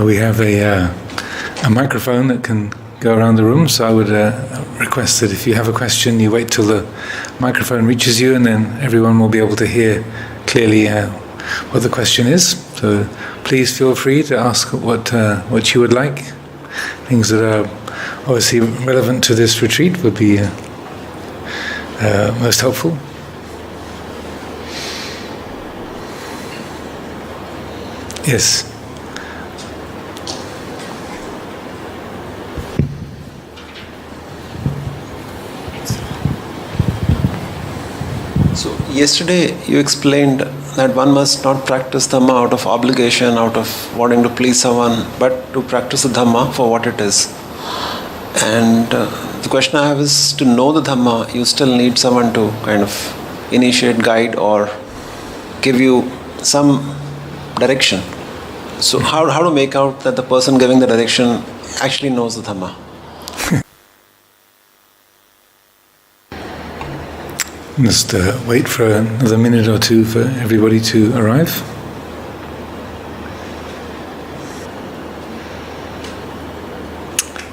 We have a microphone that can go around the room, so I would request that if you have a question, you wait till the microphone reaches you, and then everyone will be able to hear clearly what the question is. So please feel free to ask what you would like. Things that are obviously relevant to this retreat would be most helpful. Yes. So yesterday you explained that one must not practice Dhamma out of obligation, out of wanting to please someone, but to practice the Dhamma for what it is. And the question I have is, to know the Dhamma, you still need someone to kind of initiate, guide, or give you some direction. So how to make out that the person giving the direction actually knows the Dhamma? Just wait for another minute or two for everybody to arrive.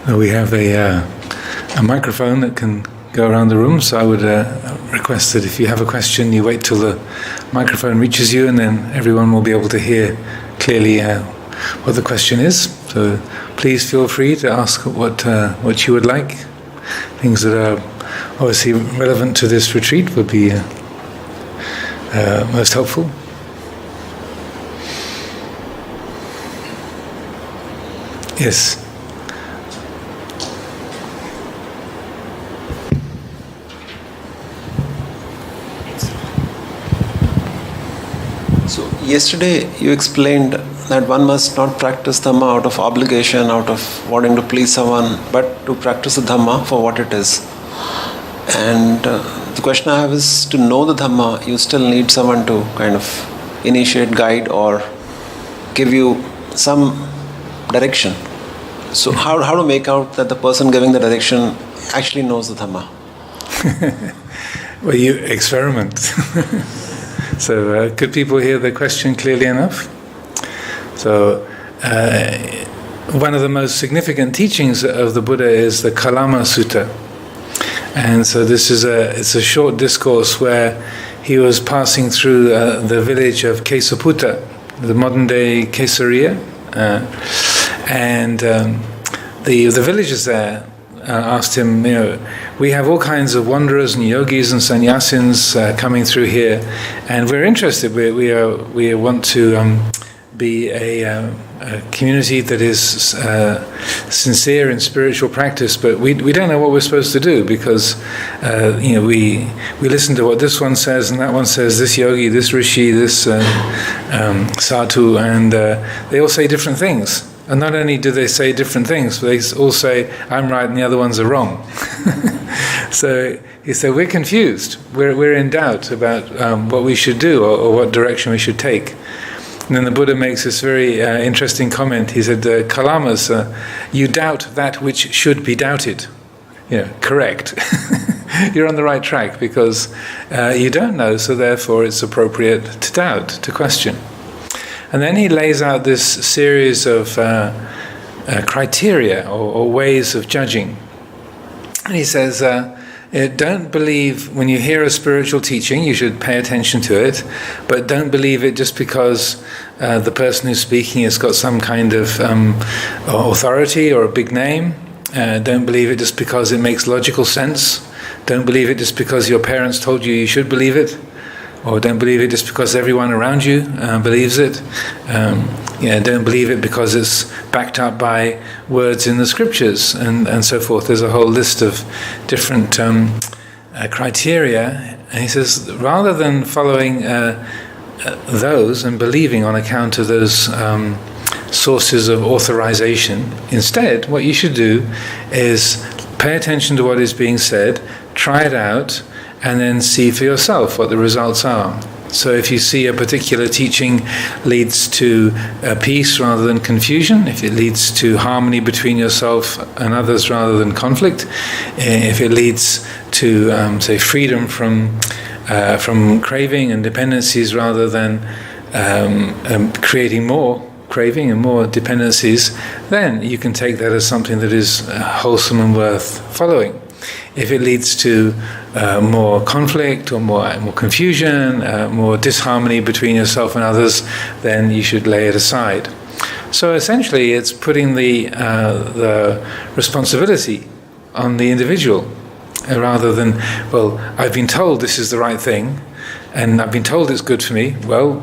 We have a microphone that can go around the room, so I would request that if you have a question, you wait till the microphone reaches you, and then everyone will be able to hear clearly what the question is. So please feel free to ask what you would like. Things that are obviously relevant to this retreat would be most helpful. Yes. So yesterday you explained that one must not practice Dhamma out of obligation, out of wanting to please someone, but to practice the Dhamma for what it is. And the question I have is, to know the Dhamma, you still need someone to kind of initiate, guide, or give you some direction. So how to make out that the person giving the direction actually knows the Dhamma? Well, you experiment. So could people hear the question clearly enough? So one of the most significant teachings of the Buddha is the Kalama Sutta. And so this is it's a short discourse where he was passing through the village of Kesaputta, the modern day Caesarea, and the villagers there asked him, we have all kinds of wanderers and yogis and sannyasins coming through here, and we're interested. We want to be a community that is sincere in spiritual practice, but we don't know what we're supposed to do, because we listen to what this one says and that one says, this yogi, this rishi, this sadhu, and they all say different things. And not only do they say different things, but they all say, I'm right and the other ones are wrong. So he said, we're confused. We're in doubt about what we should do, or what direction we should take. And then the Buddha makes this very interesting comment. He said, Kalamas, you doubt that which should be doubted. Correct. You're on the right track, because you don't know, so therefore it's appropriate to doubt, to question. And then he lays out this series of criteria or ways of judging. And he says, don't believe, when you hear a spiritual teaching, you should pay attention to it, but don't believe it just because the person who's speaking has got some kind of authority or a big name. Don't believe it just because it makes logical sense. Don't believe it just because your parents told you should believe it. Or don't believe it just because everyone around you believes it. Don't believe it because it's backed up by words in the scriptures and so forth. There's a whole list of different criteria. And he says, rather than following those and believing on account of those sources of authorization, instead what you should do is pay attention to what is being said, try it out, and then see for yourself what the results are. So if you see a particular teaching leads to peace rather than confusion, if it leads to harmony between yourself and others rather than conflict, if it leads to, say, freedom from craving and dependencies rather than creating more craving and more dependencies, then you can take that as something that is wholesome and worth following. If it leads to more conflict or more confusion, more disharmony between yourself and others, then you should lay it aside. So essentially, it's putting the responsibility on the individual, rather than, well, I've been told this is the right thing, and I've been told it's good for me. Well,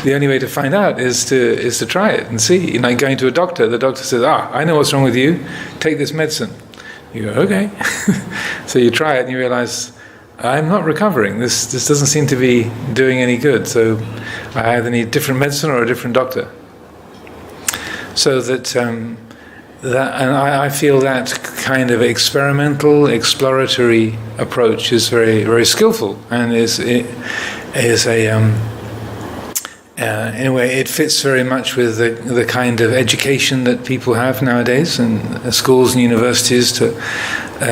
the only way to find out is to try it and see. You know, going to a doctor, the doctor says, I know what's wrong with you, take this medicine. You go, okay. So you try it and you realize, I'm not recovering. This doesn't seem to be doing any good. So I either need different medicine or a different doctor. So and I feel that kind of experimental, exploratory approach is very, very skillful, and in a way, it fits very much with the kind of education that people have nowadays in schools and universities, to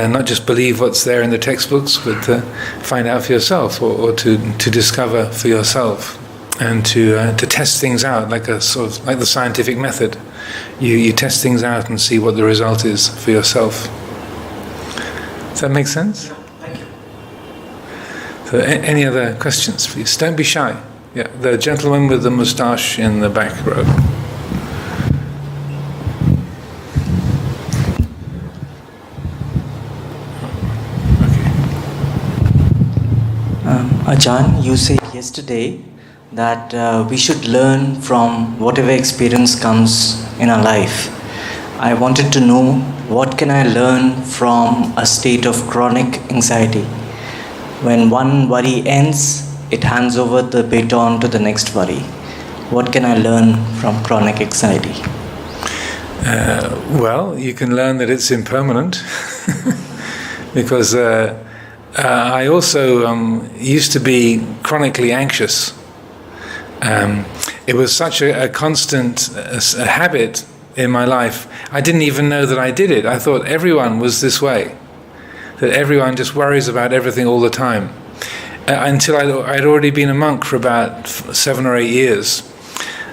not just believe what's there in the textbooks, but to find out for yourself, or to discover for yourself, and to test things out, like a sort of like the scientific method. You test things out and see what the result is for yourself. Does that make sense? Thank you. So, any other questions, please? Don't be shy. Yeah, the gentleman with the moustache in the back row. Okay. Ajahn, you said yesterday that we should learn from whatever experience comes in our life. I wanted to know, what can I learn from a state of chronic anxiety? When one worry ends, it hands over the baton to the next worry. What can I learn from chronic anxiety? Well, you can learn that it's impermanent, because I also used to be chronically anxious. It was such a constant a habit in my life. I didn't even know that I did it. I thought everyone was this way, that everyone just worries about everything all the time. Until I'd already been a monk for about 7 or 8 years.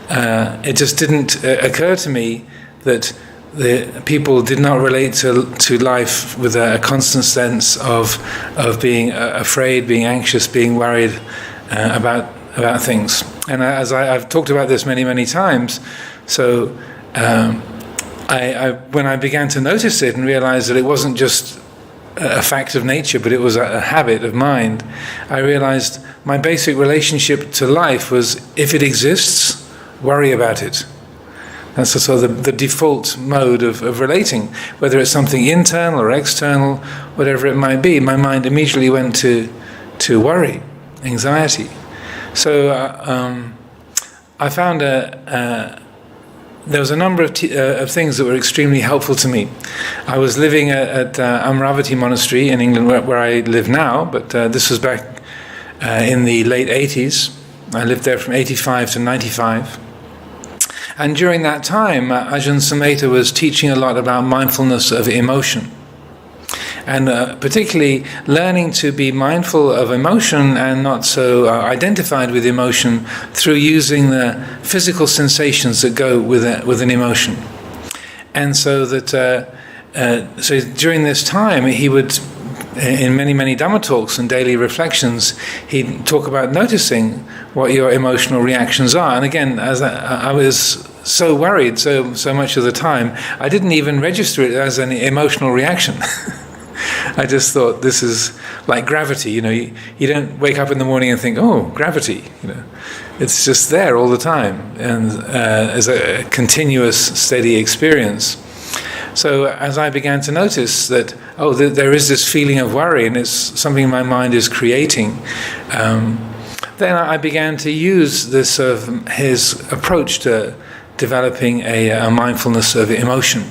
It just didn't occur to me that the people did not relate to life with a constant sense of being afraid, being anxious, being worried about things. And as I've talked about this many, many times, so when I began to notice it and realize that it wasn't just a fact of nature, but it was a habit of mind, I realized my basic relationship to life was, if it exists, worry about it. That's sort of the default mode of relating, whether it's something internal or external, whatever it might be. My mind immediately went to worry, anxiety. So I found there was a number of things that were extremely helpful to me. I was living at Amaro Monastery in England, where I live now, but this was back in the late 80s. I lived there from 85 to 95. And during that time, Ajahn Sumedho was teaching a lot about mindfulness of emotion. And particularly learning to be mindful of emotion and not so identified with emotion through using the physical sensations that go with an emotion. And so that so during this time, he would, in many, many Dhamma talks and daily reflections, he'd talk about noticing what your emotional reactions are. And again, as I was so worried so much of the time, I didn't even register it as an emotional reaction. I just thought, this is like gravity, you know. You don't wake up in the morning and think, oh, gravity, you know. It's just there all the time, and as a continuous, steady experience. So as I began to notice that, there is this feeling of worry, and it's something my mind is creating, then I began to use this his approach to developing a mindfulness of emotion.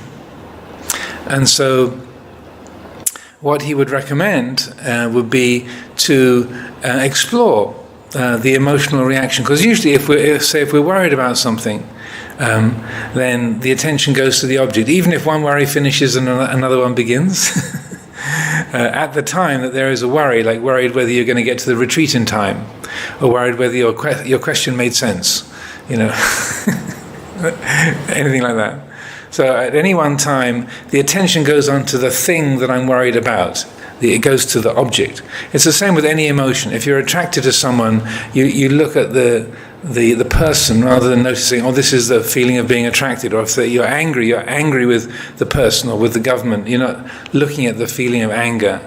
And so what he would recommend would be to explore the emotional reaction. Because usually if we're worried about something, then the attention goes to the object. Even if one worry finishes and another one begins, at the time that there is a worry, like worried whether you're going to get to the retreat in time, or worried whether your question made sense, you know. anything like that. So at any one time, the attention goes on to the thing that I'm worried about. It goes to the object. It's the same with any emotion. If you're attracted to someone, you look at the person rather than noticing, oh, this is the feeling of being attracted. Or if you're angry with the person or with the government. You're not looking at the feeling of anger.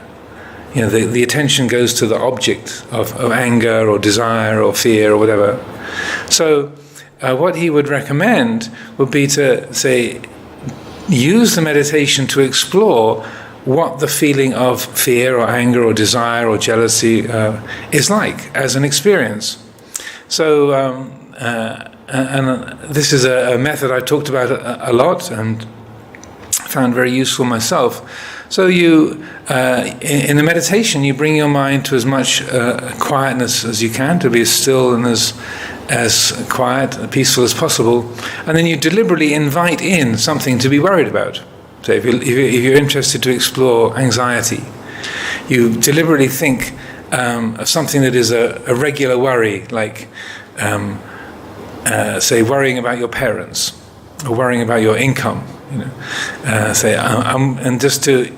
The attention goes to the object of anger or desire or fear or whatever. So what he would recommend would be to, say, use the meditation to explore what the feeling of fear or anger or desire or jealousy is like as an experience. So, and this is a method I've talked about a lot and found very useful myself. So you, in the meditation, you bring your mind to as much quietness as you can, to be as still and as quiet and peaceful as possible, and then you deliberately invite in something to be worried about. So if you're interested to explore anxiety, you deliberately think of something that is a regular worry, like, say, worrying about your parents, or worrying about your income. And just to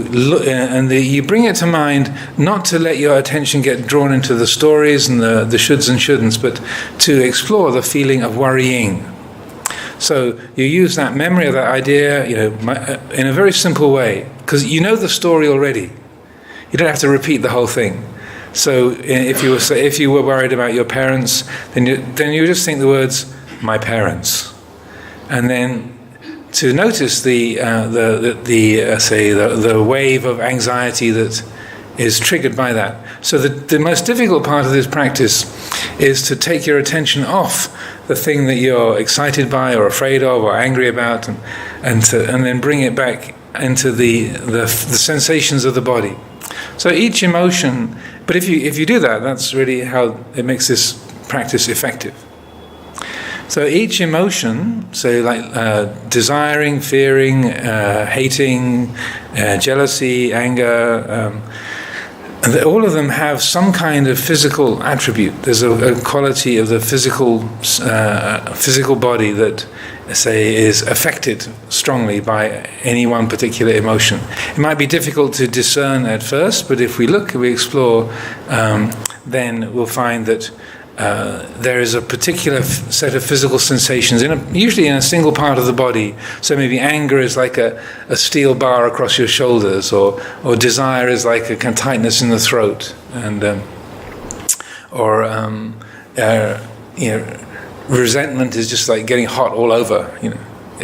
look, and you bring it to mind, not to let your attention get drawn into the stories and the shoulds and shouldn'ts, but to explore the feeling of worrying. So you use that memory of that idea, in a very simple way, because you know the story already. You don't have to repeat the whole thing. So if you were worried about your parents, then you just think the words "my parents," and then to notice the wave of anxiety that is triggered by that. So the most difficult part of this practice is to take your attention off the thing that you're excited by or afraid of or angry about, and then bring it back into the sensations of the body. So each emotion, but if you do that, that's really how it makes this practice effective. So each emotion, so like desiring, fearing, hating, jealousy, anger, all of them have some kind of physical attribute. There's a quality of the physical body that, say, is affected strongly by any one particular emotion. It might be difficult to discern at first, but if we explore, then we'll find that there is a particular set of physical sensations, usually in a single part of the body. So maybe anger is like a steel bar across your shoulders, or desire is like a kind of tightness in the throat, and resentment is just like getting hot all over.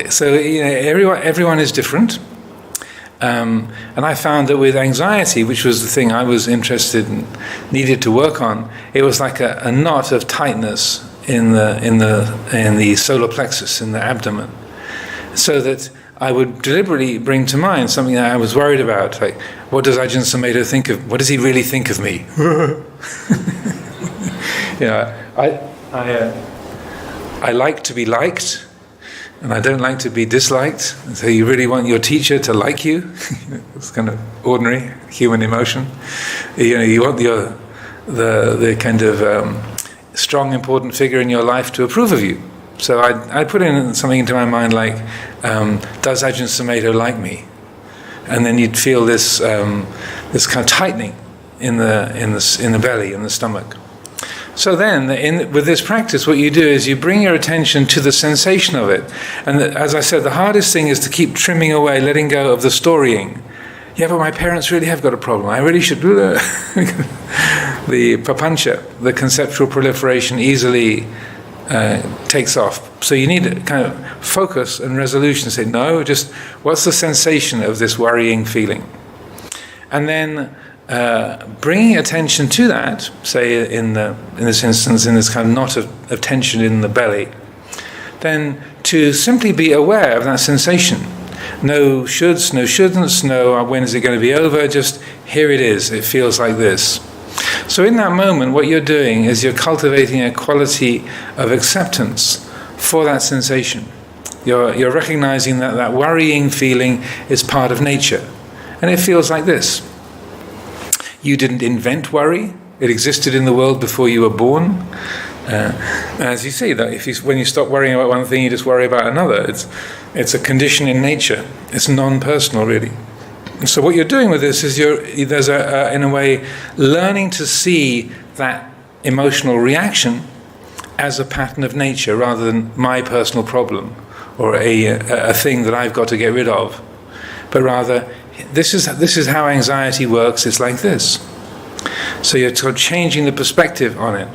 So everyone is different. And I found that with anxiety, which was the thing I was interested in, needed to work on, it was like a knot of tightness in the solar plexus, in the abdomen, so that I would deliberately bring to mind something that I was worried about, like, what does Ajahn Sumedho think of? What does he really think of me? I like to be liked. And I don't like to be disliked. So you really want your teacher to like you. It's kind of ordinary human emotion. You want the kind of strong, important figure in your life to approve of you. So I put in something into my mind like, does Ajahn Sumedho like me? And then you'd feel this kind of tightening in the belly, in the stomach. So then, with this practice, what you do is you bring your attention to the sensation of it. And as I said, the hardest thing is to keep trimming away, letting go of the storying. Yeah, but my parents really have got a problem. I really should do that. The papancha, the conceptual proliferation, easily takes off. So you need a kind of focus and resolution. Say, no, just what's the sensation of this worrying feeling? And then bringing attention to that, say in this instance, in this kind of knot of tension in the belly, then to simply be aware of that sensation. No shoulds, no shouldn'ts, no when is it going to be over, just here it is, it feels like this. So in that moment, what you're doing is you're cultivating a quality of acceptance for that sensation. You're recognizing that worrying feeling is part of nature, and it feels like this. You didn't invent worry. It existed in the world before you were born. As you see, that when you stop worrying about one thing, you just worry about another. It's a condition in nature. It's non-personal, really. So what you're doing with this is there's in a way, learning to see that emotional reaction as a pattern of nature rather than my personal problem or a thing that I've got to get rid of, but rather this is how anxiety works. It's like this. So you're sort of changing the perspective on it,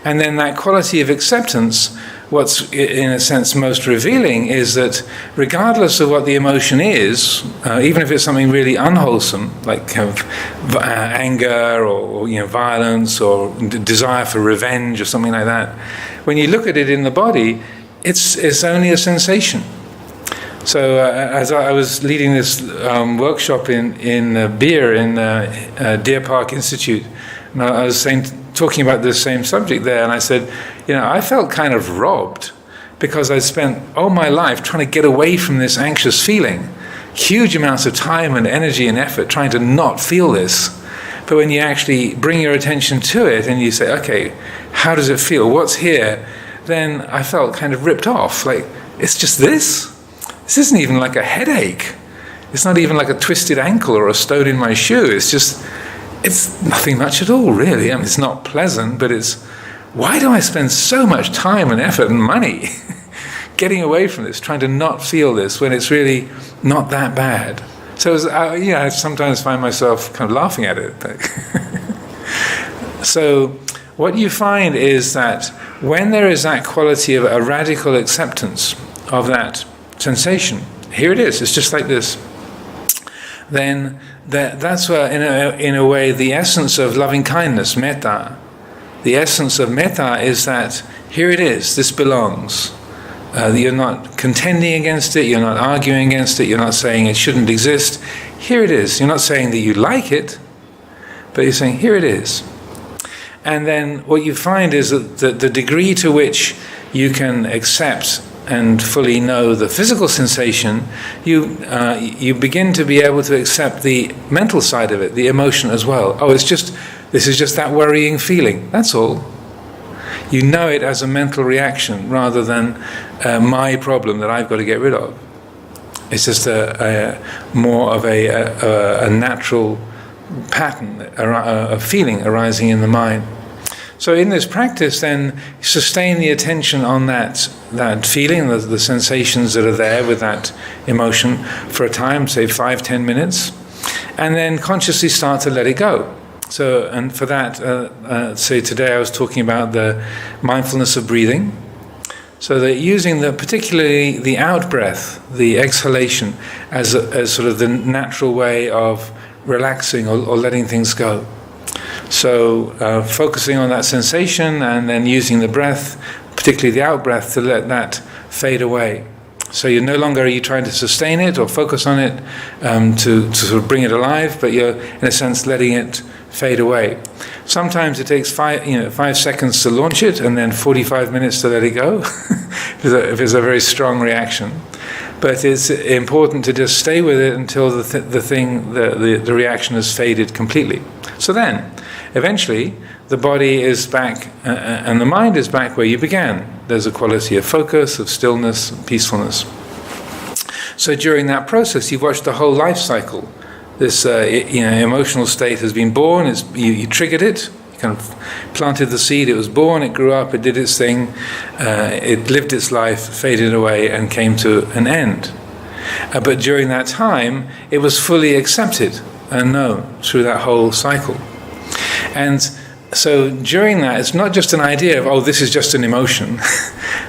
and then that quality of acceptance. What's in a sense most revealing is that regardless of what the emotion is, even if it's something really unwholesome, like kind of anger or violence or desire for revenge or something like that, when you look at it in the body, it's only a sensation. So as I was leading this workshop in beer in Deer Park Institute, and I was talking about the same subject there, and I said, I felt kind of robbed because I'd spent all my life trying to get away from this anxious feeling, huge amounts of time and energy and effort trying to not feel this. But when you actually bring your attention to it and you say, okay, how does it feel? What's here? Then I felt kind of ripped off. Like, it's just this? This isn't even like a headache. It's not even like a twisted ankle or a stone in my shoe. It's nothing much at all, really. I mean, it's not pleasant, but why do I spend so much time and effort and money getting away from this, trying to not feel this when it's really not that bad? So I sometimes find myself kind of laughing at it. So what you find is that when there is that quality of a radical acceptance of that sensation, here it is, it's just like this, then that's where, in a way, the essence of loving kindness, metta, the essence of metta is that here it is, this belongs. You're not contending against it, you're not arguing against it, you're not saying it shouldn't exist. Here it is. You're not saying that you like it, but you're saying, here it is. And then what you find is that the degree to which you can accept and fully know the physical sensation, you begin to be able to accept the mental side of it, the emotion as well. Oh, this is just that worrying feeling. That's all. You know it as a mental reaction rather than my problem that I've got to get rid of. It's just more of a natural pattern, a feeling arising in the mind. So in this practice, then, sustain the attention on that feeling, the sensations that are there with that emotion for a time, say 5-10 minutes, and then consciously start to let it go. So, and for that, say today I was talking about the mindfulness of breathing, so that using particularly the out breath, the exhalation, as sort of the natural way of relaxing or letting things go. So focusing on that sensation and then using the breath, particularly the out breath, to let that fade away. So you're no longer trying to sustain it or focus on it to sort of bring it alive, but you're in a sense letting it fade away. Sometimes it takes 5 seconds to launch it and then 45 minutes to let it go if it's a very strong reaction. But it's important to just stay with it until the reaction has faded completely. So then, eventually, the body is back and the mind is back where you began. There's a quality of focus, of stillness, of peacefulness. So during that process, you've watched the whole life cycle. This emotional state has been born. You triggered it. You kind of planted the seed. It was born. It grew up. It did its thing. It lived its life, faded away, and came to an end. But during that time, it was fully accepted and known through that whole cycle. And so during that, it's not just an idea of, oh, this is just an emotion,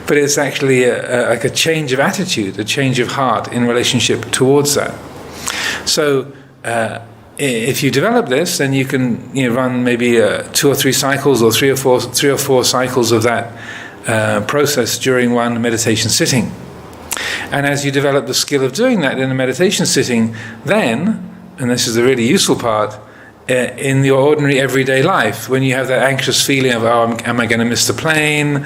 but it's actually like a change of attitude, a change of heart in relationship towards that. So if you develop this, then you can run maybe 2 or 3 cycles or 3 or 4 cycles of that process during one meditation sitting. And as you develop the skill of doing that in a meditation sitting, then, and this is the really useful part, in your ordinary everyday life, when you have that anxious feeling of, am I going to miss the plane?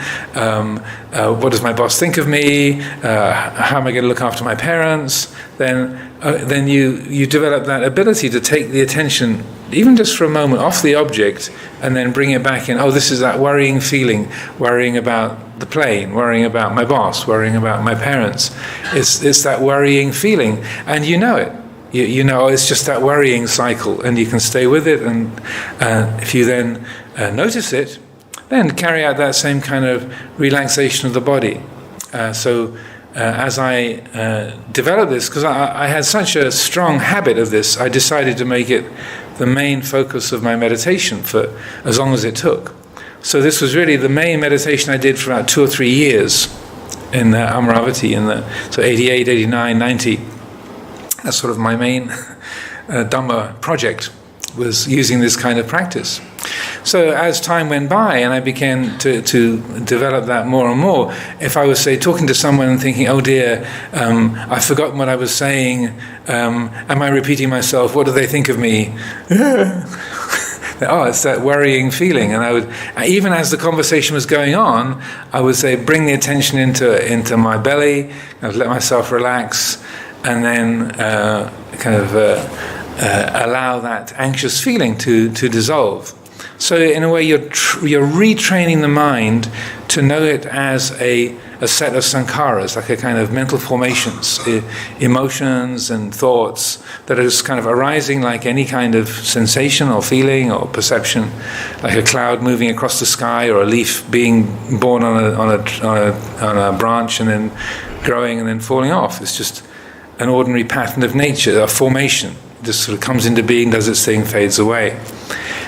What does my boss think of me? How am I going to look after my parents? Then you develop that ability to take the attention, even just for a moment, off the object, and then bring it back in. Oh, this is that worrying feeling, worrying about the plane, worrying about my boss, worrying about my parents. It's that worrying feeling, and you know it. You know it's just that worrying cycle, and you can stay with it. And if you then notice it, then carry out that same kind of relaxation of the body. As I developed this, because I had such a strong habit of this, I decided to make it the main focus of my meditation for as long as it took. So this was really the main meditation I did for about 2 or 3 years in Amaravati, so 88, 89, 90. That's sort of my main Dhamma project, was using this kind of practice. So as time went by and I began to develop that more and more, if I was, say, talking to someone and thinking, oh dear, I've forgotten what I was saying, am I repeating myself, what do they think of me? Oh, it's that worrying feeling. And I would, even as the conversation was going on, I would say, bring the attention into my belly, I'd let myself relax, and then allow that anxious feeling to dissolve. So in a way, you're retraining the mind to know it as a set of sankharas, like a kind of mental formations, emotions and thoughts that are just kind of arising like any kind of sensation or feeling or perception, like a cloud moving across the sky or a leaf being born on a branch and then growing and then falling off. It's just an ordinary pattern of nature, a formation. It just sort of comes into being, does its thing, fades away.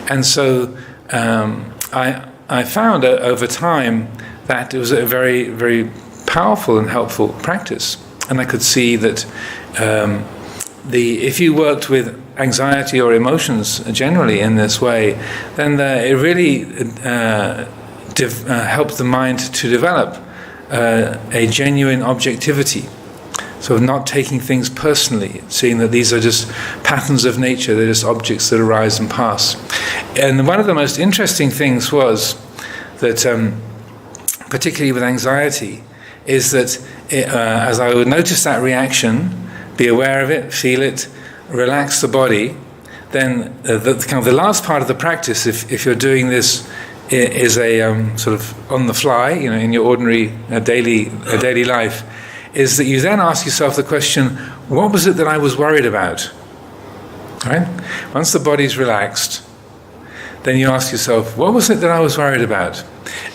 And so I found over time that it was a very, very powerful and helpful practice. And I could see that if you worked with anxiety or emotions generally in this way, then it really helped the mind to develop a genuine objectivity. So not taking things personally, seeing that these are just patterns of nature, they're just objects that arise and pass. And one of the most interesting things was that, particularly with anxiety, is that as I would notice that reaction, be aware of it, feel it, relax the body, then the last part of the practice, if you're doing this, is a sort of on the fly, in your ordinary daily life, is that you then ask yourself the question, what was it that I was worried about? Right? Once the body's relaxed, then you ask yourself, what was it that I was worried about?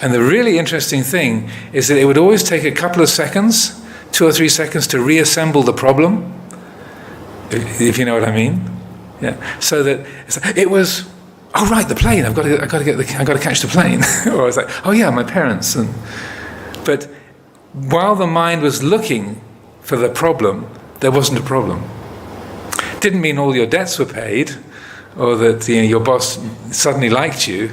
And the really interesting thing is that it would always take a couple of seconds, 2 or 3 seconds, to reassemble the problem, if you know what I mean. Yeah. So that it was, oh right, the plane. I've got to catch the plane. Or I was like, oh yeah, my parents. But while the mind was looking for the problem, there wasn't a problem. Didn't mean all your debts were paid, or that your boss suddenly liked you,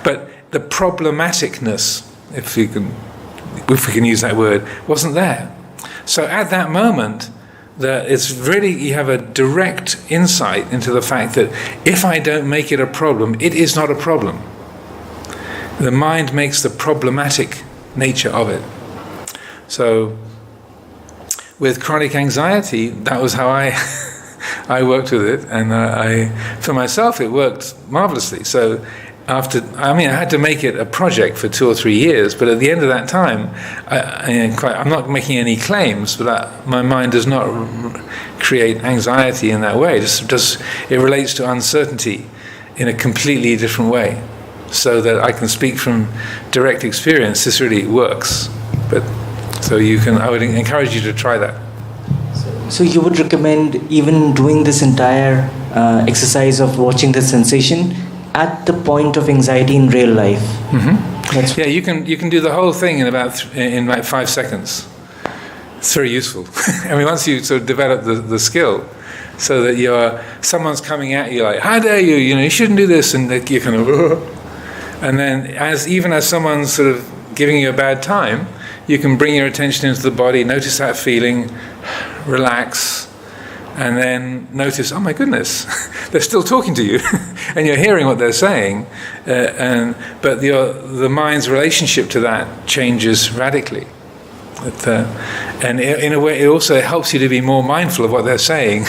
but the problematicness, if we can use that word, wasn't there. So at that moment, it's really, you have a direct insight into the fact that if I don't make it a problem, it is not a problem. The mind makes the problematic nature of it. So, with chronic anxiety, that was how I worked with it, and for myself, it worked marvelously. So, I had to make it a project for 2 or 3 years, but at the end of that time, I'm not making any claims, but my mind does not create anxiety in that way. It relates to uncertainty in a completely different way, so that I can speak from direct experience. This really works, So I would encourage you to try that. So you would recommend even doing this entire exercise of watching the sensation at the point of anxiety in real life? Mm-hmm. Yeah, you can do the whole thing in about 5 seconds. It's very useful. I mean, once you sort of develop the skill, so that someone's coming at you like, how dare you, you shouldn't do this, and you're kind of, and then even as someone's sort of giving you a bad time, you can bring your attention into the body, notice that feeling, relax, and then notice, oh my goodness, they're still talking to you, and you're hearing what they're saying, but the mind's relationship to that changes radically. And in a way, it also helps you to be more mindful of what they're saying,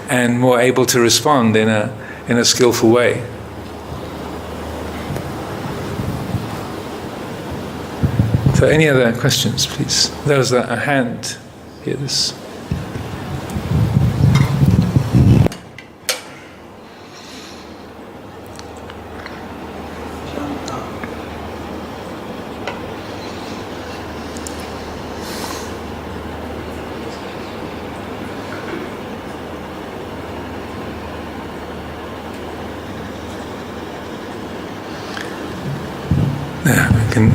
and more able to respond in a skillful way. So, any other questions, please? There was a hand here. This.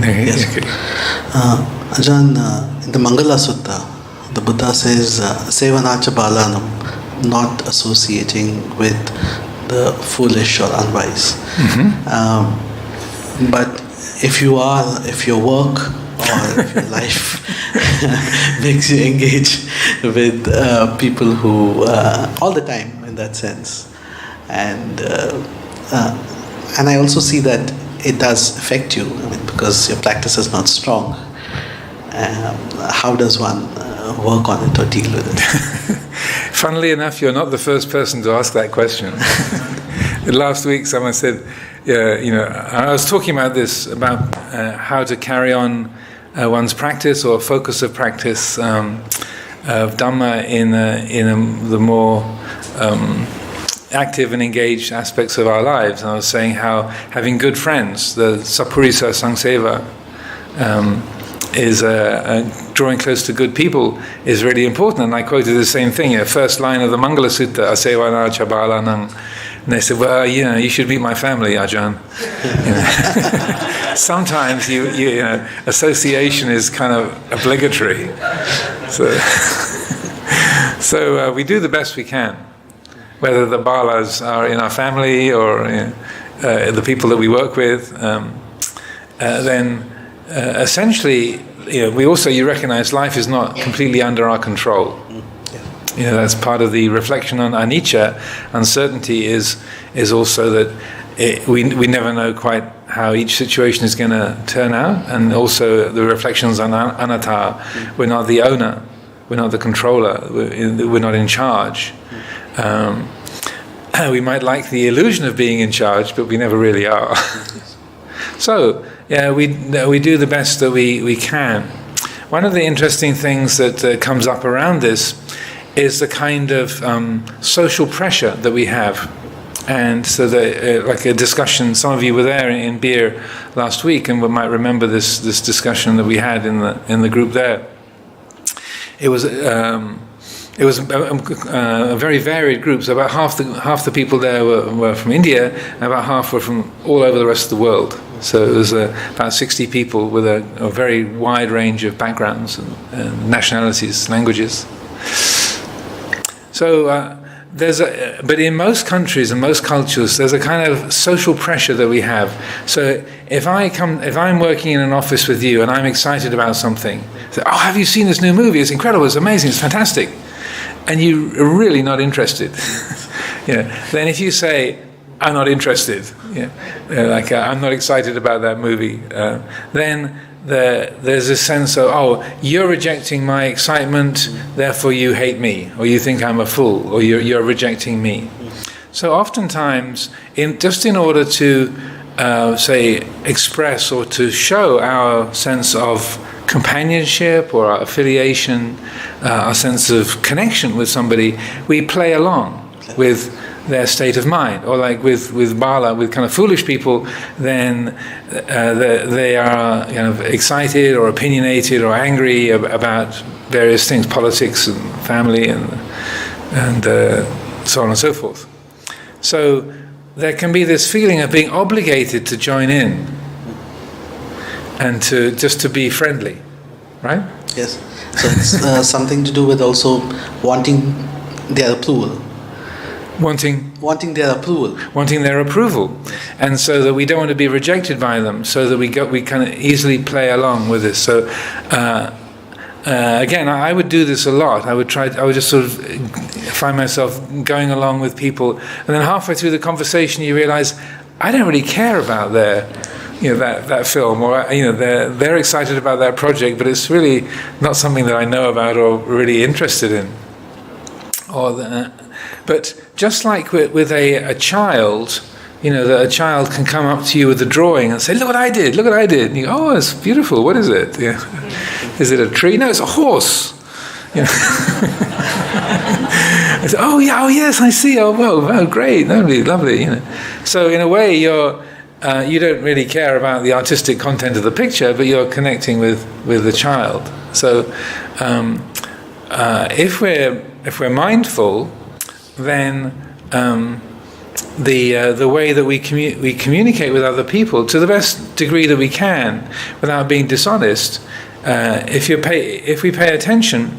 Yes. Okay. Ajahn, in the Mangala Sutta, the Buddha says, Sevanacha Balanam, not associating with the foolish or unwise. Mm-hmm. But if your work or if your life makes you engage with people who, all the time in that sense, and I also see that it does affect you, because your practice is not strong. How does one work on it or deal with it? Funnily enough, you're not the first person to ask that question. Last week, someone said, I was talking about this, about how to carry on one's practice or focus of practice of Dhamma in the more active and engaged aspects of our lives. And I was saying how having good friends, the Sapurisa Sangseva, is drawing close to good people is really important. And I quoted the same thing, first line of the Mangala Sutta, Asevana Chabalanang. And they said, well, you should meet my family, Ajahn. Sometimes association is kind of obligatory. So we do the best we can. Whether the balas are in our family or the people that we work with, then essentially, you recognize life is not completely under our control. That's part of the reflection on anicca. Uncertainty is also that we never know quite how each situation is going to turn out, and also the reflections on anatta. We're not the owner, we're not the controller, we're not in charge. We might like the illusion of being in charge, but we never really are. So, we do the best that we can. One of the interesting things that comes up around this is the kind of social pressure that we have. And so, like a discussion, some of you were there in Beer last week, and we might remember this discussion that we had in the group there. It was a very varied group. So about half the people there were from India, and about half were from all over the rest of the world. So it was about 60 people with a very wide range of backgrounds and nationalities, languages. So but in most countries and most cultures, there's a kind of social pressure that we have. So if I'm working in an office with you and I'm excited about something, say, oh, have you seen this new movie? It's incredible, it's amazing, it's fantastic. And you're really not interested. Then if you say, I'm not interested, I'm not excited about that movie, then there's a sense of, oh, you're rejecting my excitement, therefore you hate me, or you think I'm a fool, or you're rejecting me. So oftentimes, just in order to, express or to show our sense of companionship or our affiliation, our sense of connection with somebody, we play along with their state of mind. Or like with Bala, with kind of foolish people, then they are kind of excited or opinionated or angry about various things, politics and family and so on and so forth. So there can be this feeling of being obligated to join in and to be friendly, right? Yes. So it's something to do with also wanting their approval. Wanting their approval. Wanting their approval. And so that we don't want to be rejected by them, so that we kind of easily play along with this. So again, I would do this a lot. I would just sort of find myself going along with people, and then halfway through the conversation, you realize I don't really care about that film, or they're excited about that project, but it's really not something that I know about or really interested in. But just like with a child, that a child can come up to you with a drawing and say, "Look what I did! Look what I did!" And you go, "Oh, it's beautiful. What is it? Yeah. Is it a tree? No, it's a horse." I say, "Oh yeah, oh yes, I see. Oh wow, great, lovely." So in a way, you don't really care about the artistic content of the picture, but you're connecting with the child. So if we're mindful, then the way that we communicate with other people to the best degree that we can, without being dishonest, if we pay attention,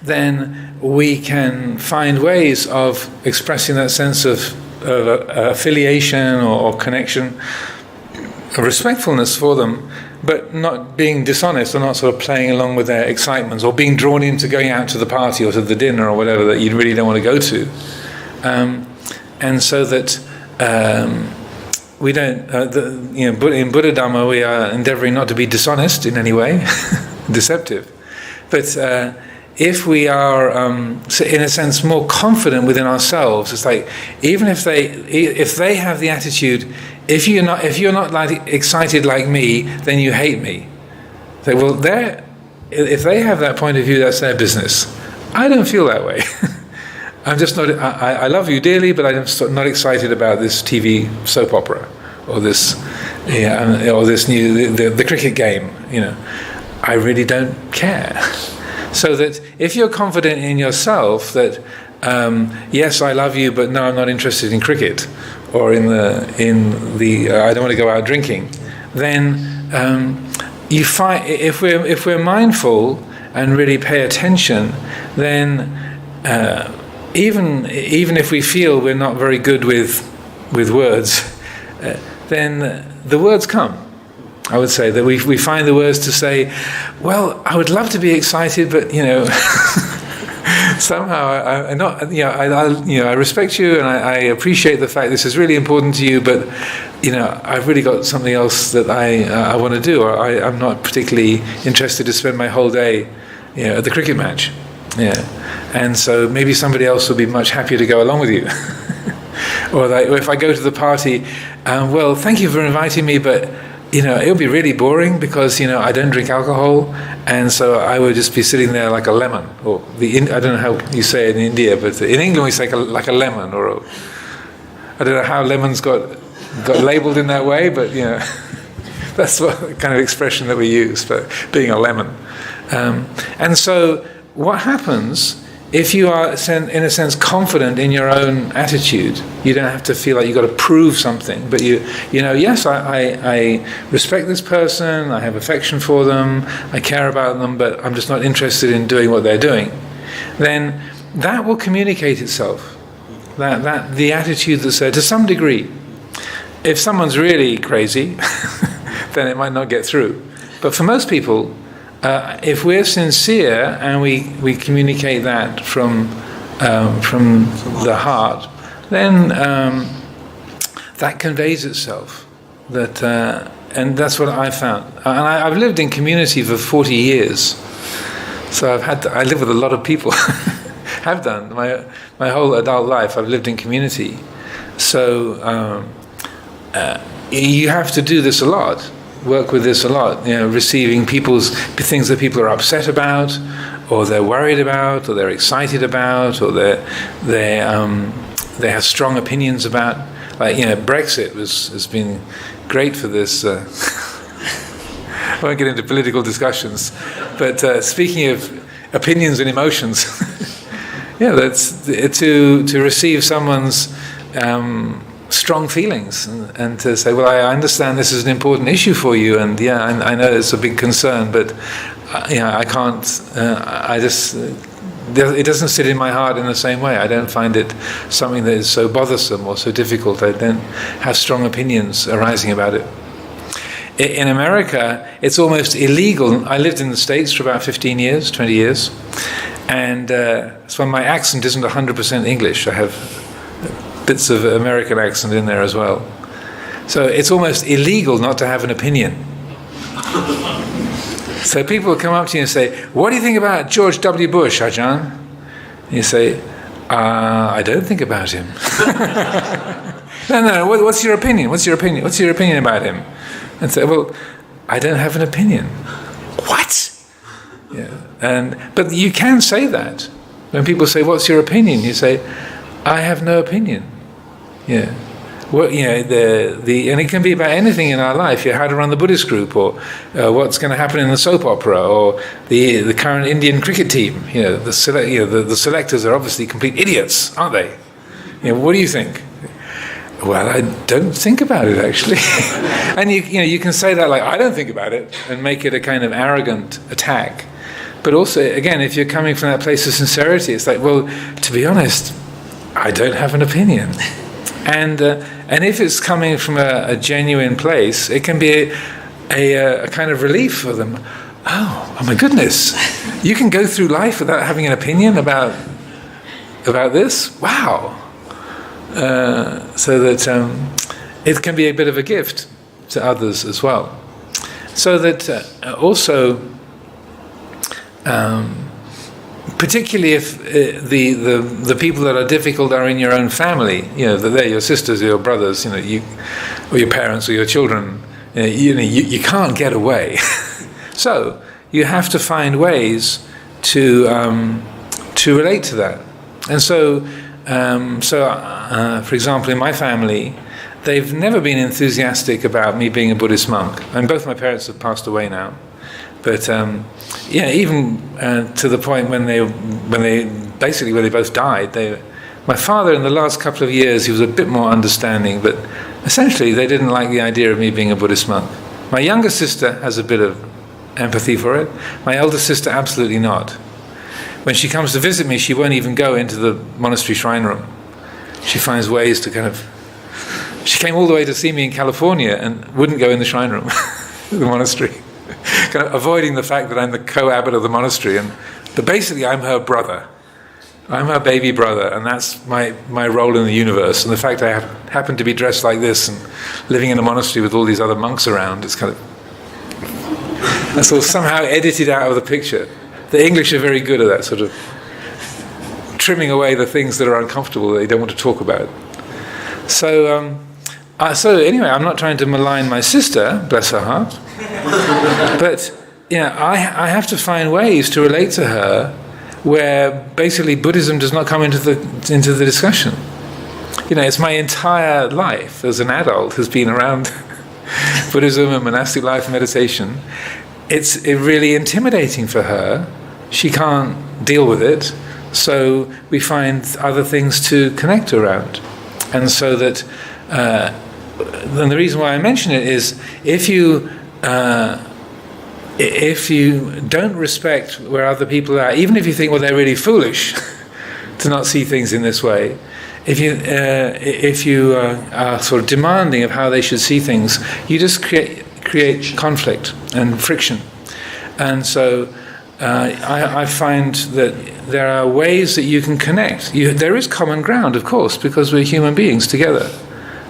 then we can find ways of expressing that sense of affiliation or connection, a respectfulness for them, but not being dishonest, or not sort of playing along with their excitements, or being drawn into going out to the party or to the dinner or whatever that you really don't want to go to. And so that we don't, in Buddha Dhamma, we are endeavoring not to be dishonest in any way, deceptive. But if we are, in a sense, more confident within ourselves, it's like even if they have the attitude, if you're not like excited like me, then you hate me. Say, well, if they have that point of view, that's their business. I don't feel that way. I'm just not. I love you dearly, but I'm not excited about this TV soap opera, or this, or this new the cricket game. I really don't care. So that if you're confident in yourself that yes, I love you, but no, I'm not interested in cricket, or in the I don't want to go out drinking, then you find if we're mindful and really pay attention, then even if we feel we're not very good with words, then the words come. I would say that we find the words to say, well, I would love to be excited, but somehow I respect you and I appreciate the fact this is really important to you, but I've really got something else that I want to do, or I'm not particularly interested to spend my whole day at the cricket match. And so maybe somebody else will be much happier to go along with you. Or if I go to the party, well, thank you for inviting me, but it'll be really boring because I don't drink alcohol, and so I would just be sitting there like a lemon. Or I don't know how you say it in India, but in England we say like a lemon, or I don't know how lemons got labelled in that way, but that's what kind of expression that we use for being a lemon. And so what happens if you are, in a sense, confident in your own attitude? You don't have to feel like you've got to prove something, but yes, I respect this person, I have affection for them, I care about them, but I'm just not interested in doing what they're doing. Then that will communicate itself. That the attitude that's there to some degree. If someone's really crazy, then it might not get through. But for most people, if we're sincere and we communicate that from the heart, then that conveys itself. And that's what I found. And I've lived in community for 40 years, so I live with a lot of people. Have done my whole adult life. I've lived in community, so you have to do this a lot. Work with this a lot, receiving things that people are upset about, or they're worried about, or they're excited about, or they have strong opinions about. Like Brexit has been great for this. I won't get into political discussions, but speaking of opinions and emotions, that's to receive someone's strong feelings and to say, well, I understand this is an important issue for you, and I know it's a big concern, but I can't. It doesn't sit in my heart in the same way. I don't find it something that is so bothersome or so difficult. I don't have strong opinions arising about it. in America, it's almost illegal. I lived in the States for about 15 years, 20 years, and so my accent isn't 100% English. I have bits of American accent in there as well. So it's almost illegal not to have an opinion. So people come up to you and say, "What do you think about George W. Bush, Ajahn?" And you say, "I don't think about him." No, what's your opinion? What's your opinion? What's your opinion about him? And say, "Well, I don't have an opinion." What? Yeah. But you can say that. When people say, "What's your opinion?" You say, "I have no opinion." Yeah. Well, and it can be about anything in our life. How to run the Buddhist group, or what's going to happen in the soap opera, or the current Indian cricket team. The selectors are obviously complete idiots, aren't they? What do you think? Well, I don't think about it actually. And you can say that like, "I don't think about it," and make it a kind of arrogant attack. But also, again, if you're coming from that place of sincerity, it's like, well, to be honest, I don't have an opinion. And if it's coming from a genuine place, it can be a kind of relief for them. Oh my goodness, you can go through life without having an opinion about this? Wow. So that it can be a bit of a gift to others as well. So that also, particularly if the people that are difficult are in your own family, that they're your sisters or your brothers, or your parents or your children, you can't get away. So you have to find ways to relate to that. And so, for example, in my family, they've never been enthusiastic about me being a Buddhist monk. And both my parents have passed away now. But even to the point when they both died, my father in the last couple of years, he was a bit more understanding, but essentially they didn't like the idea of me being a Buddhist monk. My younger sister has a bit of empathy for it. My elder sister, absolutely not. When she comes to visit me, she won't even go into the monastery shrine room. She finds ways to she came all the way to see me in California and wouldn't go in the shrine room, the monastery. Kind of avoiding the fact that I'm the co-abbot of the monastery, but basically I'm her brother. I'm her baby brother, and that's my role in the universe. And the fact I happen to be dressed like this and living in a monastery with all these other monks around, it's kind of... that's all somehow edited out of the picture. The English are very good at that sort of trimming away the things that are uncomfortable that they don't want to talk about. So anyway, I'm not trying to malign my sister, bless her heart. But I have to find ways to relate to her where basically Buddhism does not come into the discussion. It's my entire life as an adult has been around Buddhism and monastic life and meditation. It's really intimidating for her. She can't deal with it, so we find other things to connect around. And so that, then the reason why I mention it is if you don't respect where other people are, even if you think, well, they're really foolish to not see things in this way, if you are sort of demanding of how they should see things, you just create conflict and friction. And so I find that there are ways that you can connect. There is common ground, of course, because we're human beings together,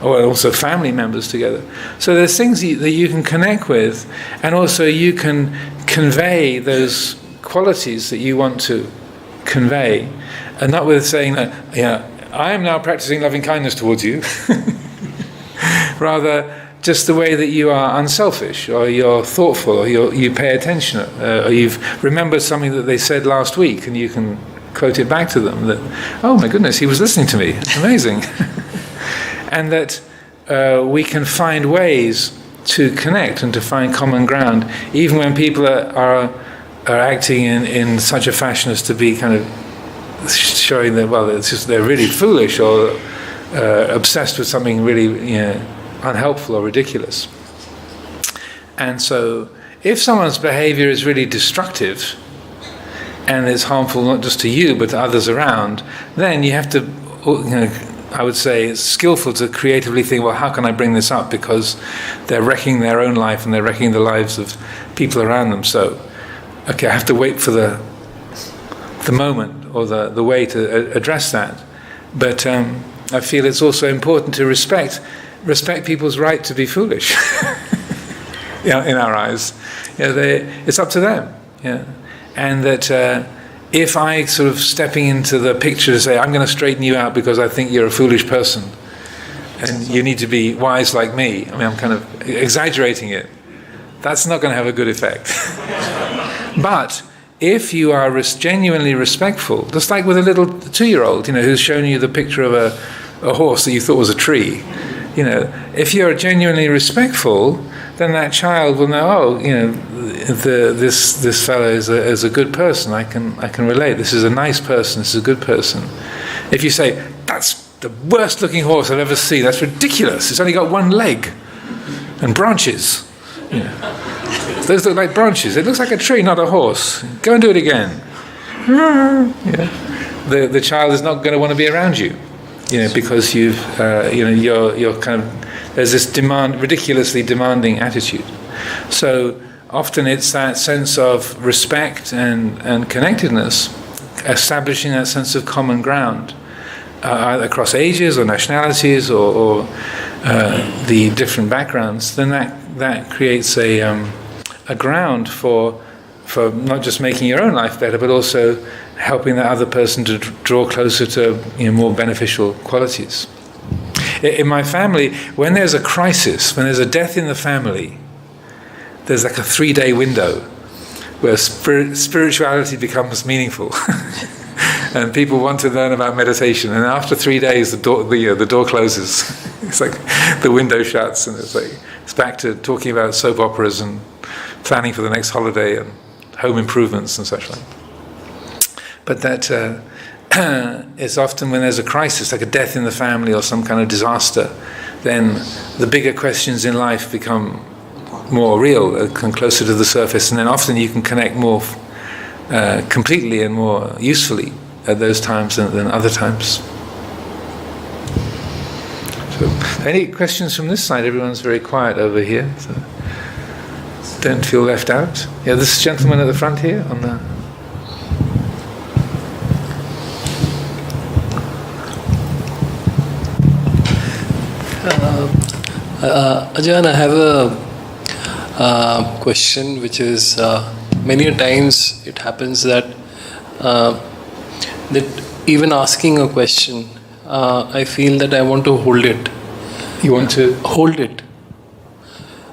or also family members together. So there's things that you can connect with, and also you can convey those qualities that you want to convey, and not with saying that, I am now practicing loving kindness towards you. Rather, just the way that you are unselfish, or you're thoughtful, or you pay attention, or you've remembered something that they said last week, and you can quote it back to them, that, oh my goodness, he was listening to me, amazing. And that we can find ways to connect and to find common ground, even when people are acting in such a fashion as to be kind of showing that, well, it's just they're really foolish or obsessed with something really unhelpful or ridiculous. And so if someone's behavior is really destructive and is harmful not just to you but to others around, then you have to I would say it's skillful to creatively think, well, how can I bring this up? Because they're wrecking their own life and they're wrecking the lives of people around them. So, okay, I have to wait for the moment or the way to address that. But I feel it's also important to respect people's right to be foolish. In our eyes, it's up to them. Yeah, and that if I sort of stepping into the picture to say, I'm going to straighten you out because I think you're a foolish person, and you need to be wise like me. I mean, I'm kind of exaggerating it. That's not going to have a good effect. But if you are genuinely respectful, just like with a little 2-year-old, who's shown you the picture of a horse that you thought was a tree, if you're genuinely respectful, then that child will know, this fellow is a good person. I can relate. This is a nice person. This is a good person. If you say, that's the worst looking horse I've ever seen, that's ridiculous. It's only got one leg and branches. Those look like branches. It looks like a tree, not a horse. Go and do it again. The child is not going to want to be around you, because you're kind of, there's this ridiculously demanding attitude. So often it's that sense of respect and connectedness, establishing that sense of common ground either across ages or nationalities or the different backgrounds. Then that creates a ground for not just making your own life better, but also helping that other person to draw closer to more beneficial qualities. In my family, when there's a crisis, when there's a death in the family, there's like a 3-day window where spirituality becomes meaniful. And people want to learn about meditation, and after 3 days the door closes. It's like the window shuts, and it's back to talking about soap operas and planning for the next holiday and home improvements and such like. But that it's often when there's a crisis, like a death in the family or some kind of disaster, then the bigger questions in life become more real, come closer to the surface, and then often you can connect more completely and more usefully at those times than other times. So, any questions from this side? Everyone's very quiet over here, so don't feel left out. Yeah, this gentleman at the front here on the. Ajahn, I have a question, which is many a times it happens that even asking a question, I feel that I want to hold it. You want to hold it,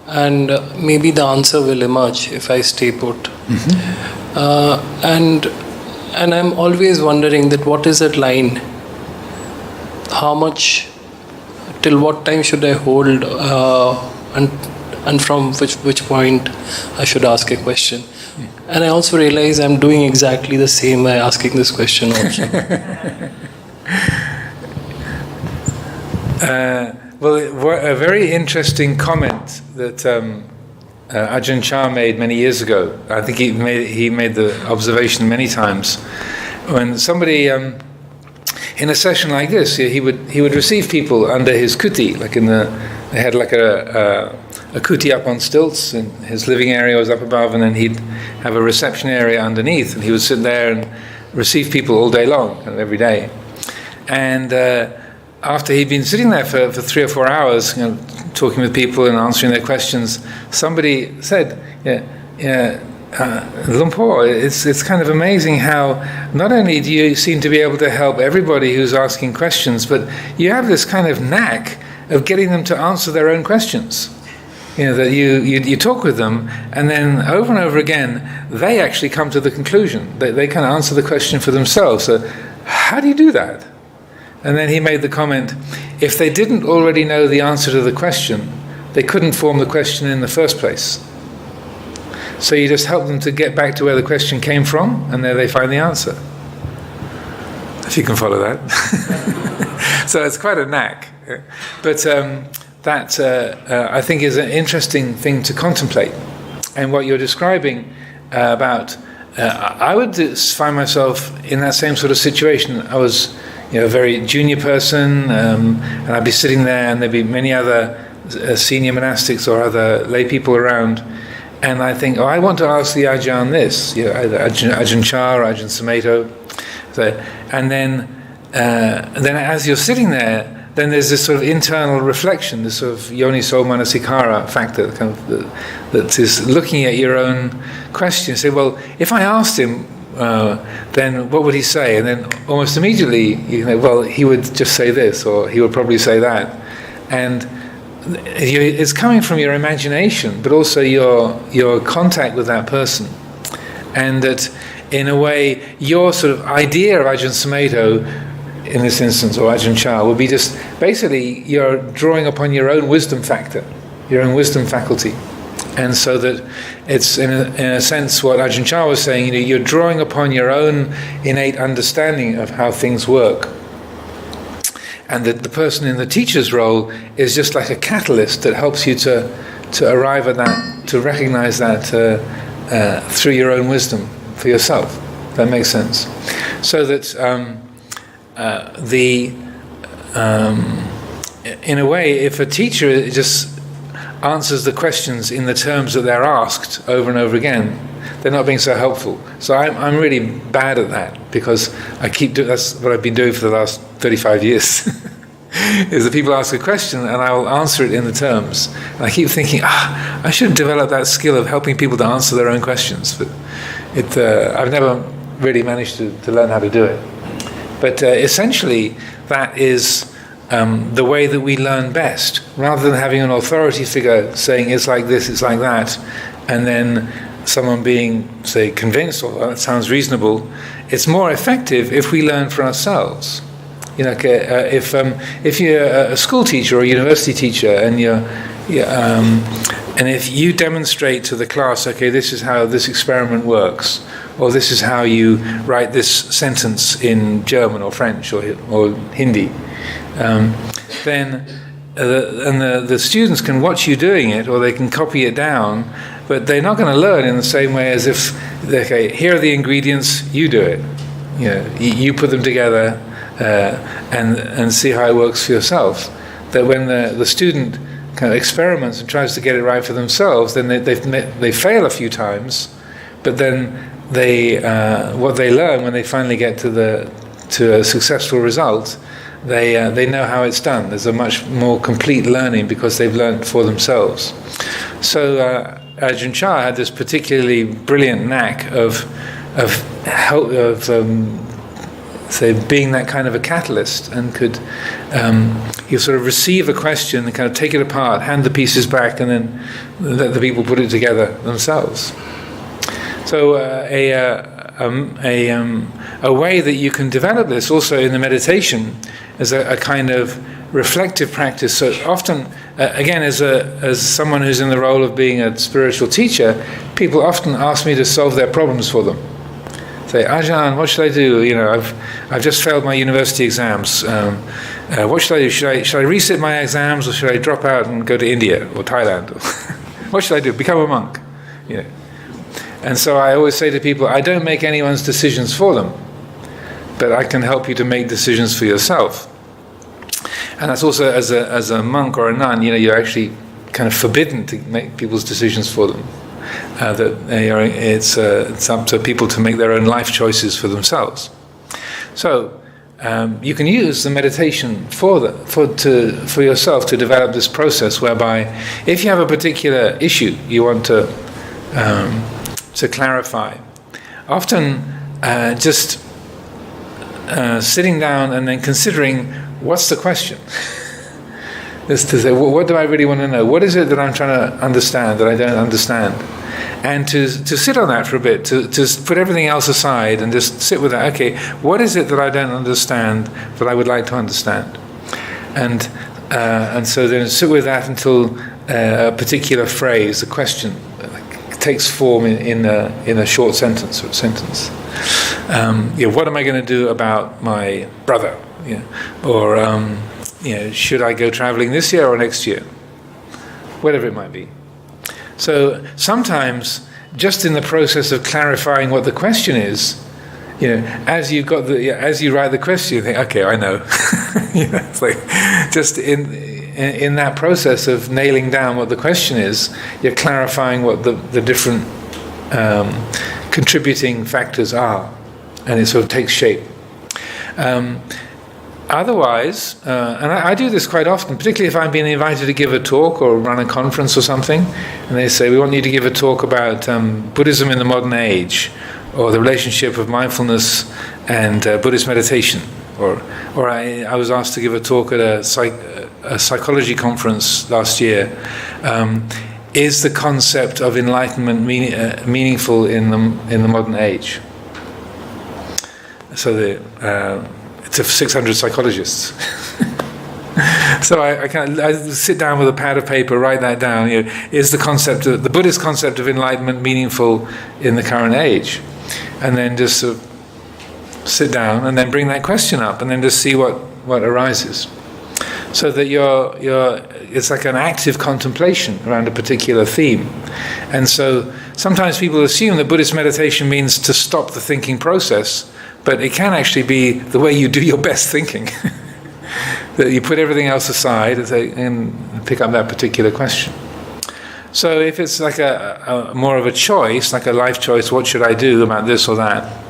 and maybe the answer will emerge if I stay put. Mm-hmm. And I'm always wondering that what is that line? How much? Till what time should I hold, and from which point I should ask a question? And I also realize I'm doing exactly the same by asking this question also. Well, a very interesting comment that Ajahn Chah made many years ago. I think he made the observation many times when somebody. In a session like this, he would receive people under his kuti, like they had like a kuti up on stilts, and his living area was up above, and then he'd have a reception area underneath, and he would sit there and receive people all day long, kind of every day. And after he'd been sitting there for 3 or 4 hours, talking with people and answering their questions, somebody said, Lumpo, it's kind of amazing how not only do you seem to be able to help everybody who's asking questions, but you have this kind of knack of getting them to answer their own questions. That you talk with them, and then over and over again, they actually come to the conclusion. They kind of answer the question for themselves. So, how do you do that? And then he made the comment, if they didn't already know the answer to the question, they couldn't form the question in the first place. So you just help them to get back to where the question came from, and there they find the answer. If you can follow that. So it's quite a knack. But that, I think, is an interesting thing to contemplate. And what you're describing about, I would find myself in that same sort of situation. I was a very junior person, and I'd be sitting there, and there'd be many other senior monastics or other lay people around, and I think, I want to ask the Ajahn this, either Ajahn Chah or Ajahn Sumedho. So, and then as you're sitting there, then there's this sort of internal reflection, this sort of yoniso manasikara factor that is looking at your own question. You say, well, if I asked him, then what would he say? And then almost immediately, well, he would just say this, or he would probably say that. And it's coming from your imagination, but also your contact with that person. And that, in a way, your sort of idea of Ajahn Sumedho, in this instance, or Ajahn Chah, would be just, basically, you're drawing upon your own wisdom factor, your own wisdom faculty. And so that it's, in a sense, what Ajahn Chah was saying, you're drawing upon your own innate understanding of how things work. And that the person in the teacher's role is just like a catalyst that helps you to arrive at that, to recognize that through your own wisdom for yourself. That makes sense. So that in a way, if a teacher just answers the questions in the terms that they're asked over and over again, they're not being so helpful. So I'm really bad at that, because I keep doing, that's what I've been doing for the last 35 years. Is that people ask a question and I will answer it in the terms. And I keep thinking, I should develop that skill of helping people to answer their own questions. But I've never really managed to learn how to do it. But essentially, that is the way that we learn best. Rather than having an authority figure saying it's like this, it's like that, and then someone being, say, convinced, or that sounds reasonable, it's more effective if we learn for ourselves. If you're a school teacher or a university teacher, and and if you demonstrate to the class, okay, this is how this experiment works, or this is how you write this sentence in German or French or Hindi, then the students can watch you doing it, or they can copy it down, but they're not going to learn in the same way as if, okay, here are the ingredients, you do it. You put them together and see how it works for yourself. That when the student kind of experiments and tries to get it right for themselves, then they fail a few times, but then what they learn when they finally get to a successful result, they know how it's done. There's a much more complete learning because they've learned for themselves. So Ajahn Chah had this particularly brilliant knack of say, being that kind of a catalyst, and could you sort of receive a question and kind of take it apart, hand the pieces back, and then let the people put it together themselves. So a way that you can develop this also in the meditation is a kind of reflective practice. So often, again, as someone who's in the role of being a spiritual teacher, people often ask me to solve their problems for them. Say, Ajahn, what should I do? I've just failed my university exams. What should I do? Should I resit my exams, or should I drop out and go to India or Thailand? What should I do? Become a monk? And so I always say to people, I don't make anyone's decisions for them, but I can help you to make decisions for yourself. And that's also, as a monk or a nun, you're actually kind of forbidden to make people's decisions for them. It's up to people to make their own life choices for themselves. So you can use the meditation for yourself to develop this process, whereby if you have a particular issue you want to clarify, often just sitting down and then considering what's the question. Just to say, what do I really want to know? What is it that I'm trying to understand that I don't understand? And to sit on that for a bit, to put everything else aside and just sit with that. Okay, what is it that I don't understand that I would like to understand? And so then sit with that until a particular phrase, a question, takes form in a short sentence or sentence. What am I going to do about my brother? Or should I go traveling this year or next year? Whatever it might be. So sometimes, just in the process of clarifying what the question is, as you write the question, you think, okay, I know. It's like just in that process of nailing down what the question is, you're clarifying what the different contributing factors are, and it sort of takes shape. Otherwise, and I do this quite often, particularly if I'm being invited to give a talk or run a conference or something, and they say, we want you to give a talk about Buddhism in the modern age, or the relationship of mindfulness and Buddhist meditation. Or I was asked to give a talk at a psychology conference last year. Is the concept of enlightenment meaningful in the modern age? So it's 600 psychologists. So I sit down with a pad of paper, write that down. Is the Buddhist concept of enlightenment meaningful in the current age? And then just sort of sit down and then bring that question up, and then just see what arises. So that it's like an active contemplation around a particular theme. And so sometimes people assume that Buddhist meditation means to stop the thinking process, but it can actually be the way you do your best thinking. That you put everything else aside and pick up that particular question. So if it's like a more of a choice, like a life choice, what should I do about this or that,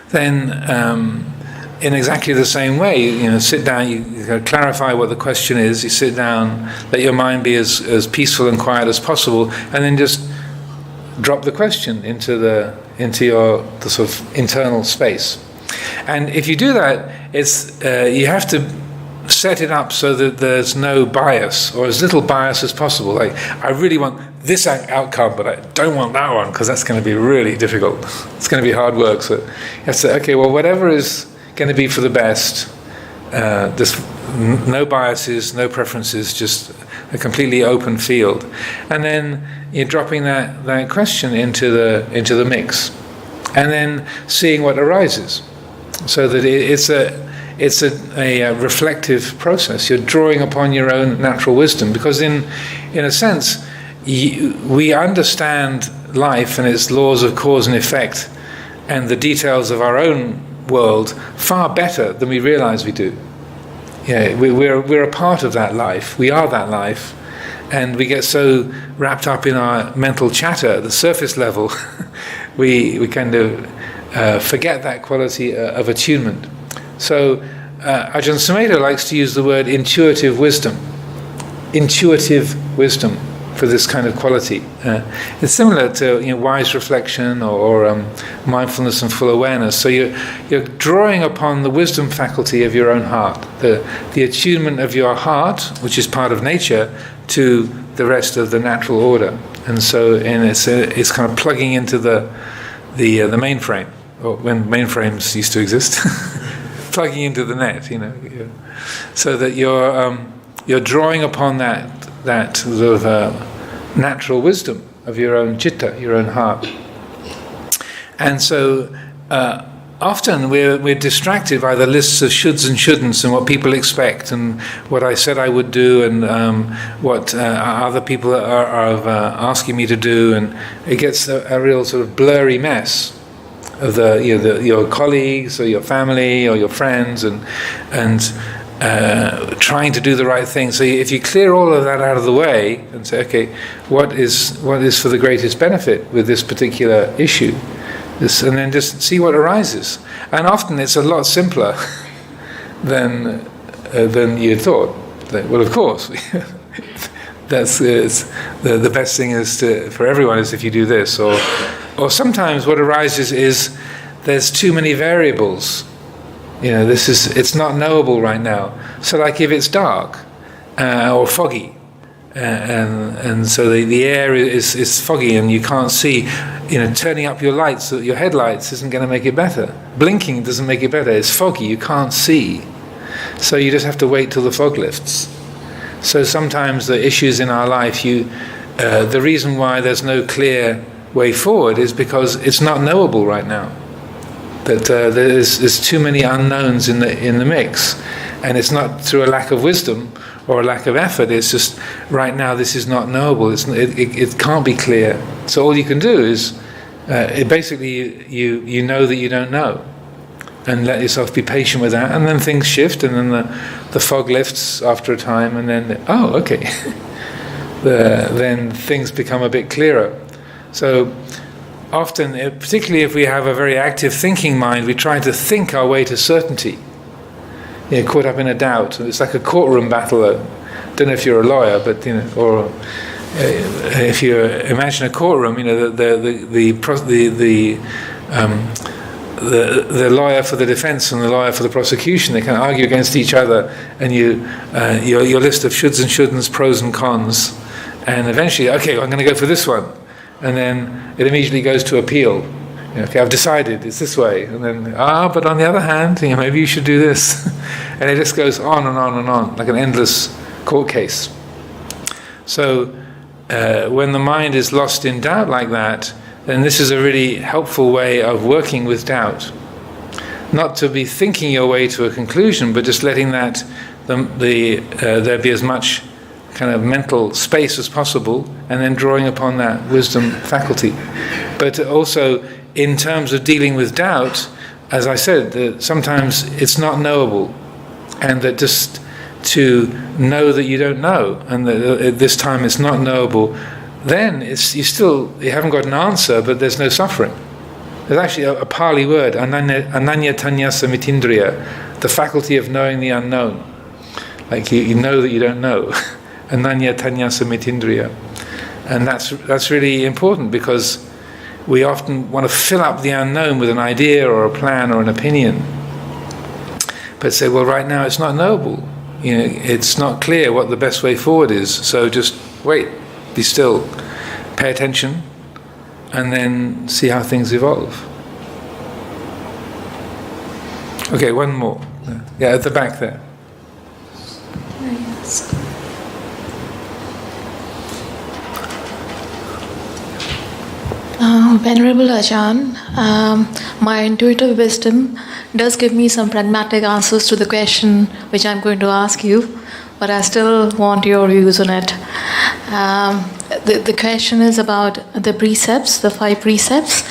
then in exactly the same way, sit down, you clarify what the question is, you sit down, let your mind be as peaceful and quiet as possible, and then just drop the question into the sort of internal space. And if you do that, you have to set it up so that there's no bias, or as little bias as possible. Like, I really want this outcome, but I don't want that one, because that's going to be really difficult. It's going to be hard work. So you have to say, okay, well, whatever is going to be for the best, just no biases, no preferences, just a completely open field. And then you're dropping that question into the mix, and then seeing what arises. So that it's a reflective process. You're drawing upon your own natural wisdom, because in a sense we understand life and its laws of cause and effect and the details of our own world far better than we realize we do. We're a part of that life. We are that life, and we get so wrapped up in our mental chatter at the surface level we kind of forget that quality of attunement. So Ajahn Sumedho likes to use the word intuitive wisdom for this kind of quality. It's similar to wise reflection or mindfulness and full awareness. So you're drawing upon the wisdom faculty of your own heart, the attunement of your heart, which is part of nature, to the rest of the natural order. And so it's kind of plugging into the mainframe, or when mainframes used to exist, plugging into the net, so that you're drawing upon that sort of natural wisdom of your own citta, your own heart. And so often we're distracted by the lists of shoulds and shouldn'ts and what people expect and what I said I would do and what other people are asking me to do, and it gets a real sort of blurry mess of your colleagues or your family or your friends and trying to do the right thing. So if you clear all of that out of the way and say, okay, what is for the greatest benefit with this particular issue, and then just see what arises. And often it's a lot simpler than you thought. Well, of course, that's the best thing for everyone is if you do this. Or sometimes what arises is there's too many variables. It's not knowable right now. So like if it's dark or foggy, and so the air is foggy and you can't see, turning up your lights, your headlights isn't going to make it better. Blinking doesn't make it better. It's foggy, you can't see. So you just have to wait till the fog lifts. So sometimes the issues in our life, the reason why there's no clear way forward is because it's not knowable right now. That there's too many unknowns in the mix, and it's not through a lack of wisdom or a lack of effort. It's just right now this is not knowable. It can't be clear. So all you can do is basically you know that you don't know, and let yourself be patient with that, and then things shift, and then the fog lifts after a time, and then okay, then things become a bit clearer. So often, particularly if we have a very active thinking mind, we try to think our way to certainty. You're caught up in a doubt. It's like a courtroom battle. I don't know if you're a lawyer, but or if you imagine a courtroom, the lawyer for the defense and the lawyer for the prosecution, they can argue against each other, and your list of shoulds and shouldn'ts, pros and cons, and eventually, okay, I'm going to go for this one, and then it immediately goes to appeal. Okay, I've decided it's this way, and then but on the other hand, maybe you should do this, and it just goes on and on and on, like an endless court case. So when the mind is lost in doubt like that, then this is a really helpful way of working with doubt. Not to be thinking your way to a conclusion, but just letting that there be as much kind of mental space as possible, and then drawing upon that wisdom faculty. But also, in terms of dealing with doubt, as I said, that sometimes it's not knowable, and that just to know that you don't know, and that this time it's not knowable, then you haven't got an answer, but there's no suffering. There's actually a Pali word, ananya tanya samitindriya, the faculty of knowing the unknown. Like you know that you don't know. Ananya tanya samitindriya. And that's really important, because we often want to fill up the unknown with an idea or a plan or an opinion. But say, well, right now it's not knowable. It's not clear what the best way forward is. So just wait, be still, pay attention, and then see how things evolve. Okay, one more. Yeah, at the back there. Yes. Venerable Ajahn, my intuitive wisdom does give me some pragmatic answers to the question which I'm going to ask you, but I still want your views on it. The question is about the precepts, the 5 precepts.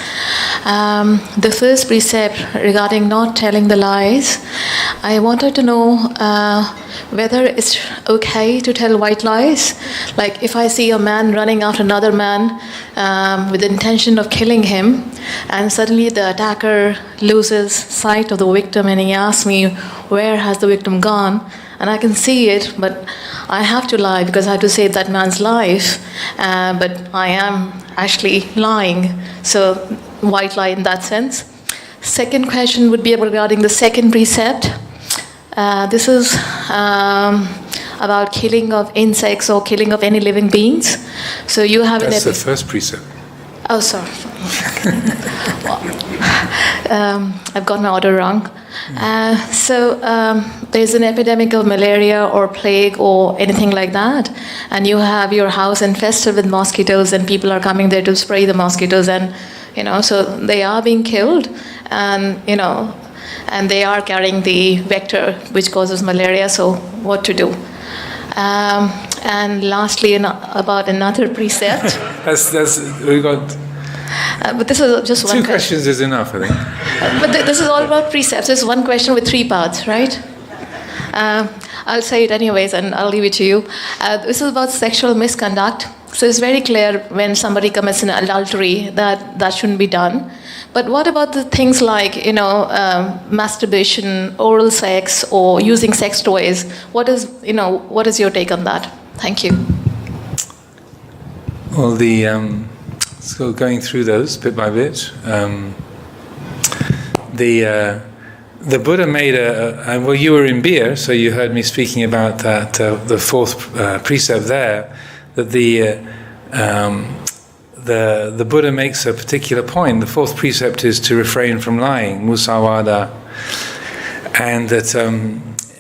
The first precept regarding not telling the lies, I wanted to know whether it's okay to tell white lies. Like if I see a man running after another man with the intention of killing him, and suddenly the attacker loses sight of the victim and he asks me, where has the victim gone? And I can see it, but I have to lie because I have to save that man's life, but I am actually lying. So white lie in that sense. Second question would be regarding the second precept. This is about killing of insects or killing of any living beings. So you have That's the first precept. Oh, sorry. I've got my order wrong. So there's an epidemic of malaria or plague or anything like that, and you have your house infested with mosquitoes, and people are coming there to spray the mosquitoes, and so they are being killed, and and they are carrying the vector which causes malaria. So what to do? And lastly, about another precept. That's we got. But this is just one 2 questions is enough, I think. But this is all about precepts. It's one question with 3 parts, right? I'll say it anyways, and I'll leave it to you. This is about sexual misconduct. So it's very clear when somebody commits an adultery that shouldn't be done. But what about the things like, masturbation, oral sex, or using sex toys? What is your take on that? Thank you. Well, so going through those bit by bit. The Buddha made well, you were in beer, so you heard me speaking about that, the 4th precept there, that the Buddha makes a particular point. The 4th precept is to refrain from lying, musawada, and that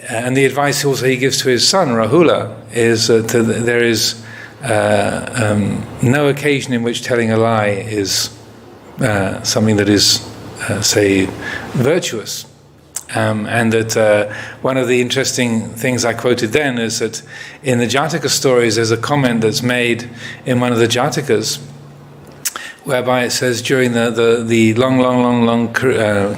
and the advice also he gives to his son Rahula is that there is no occasion in which telling a lie is something that is, say, virtuous. And that one of the interesting things I quoted then is that in the Jataka stories there's a comment that's made in one of the Jatakas whereby it says during the long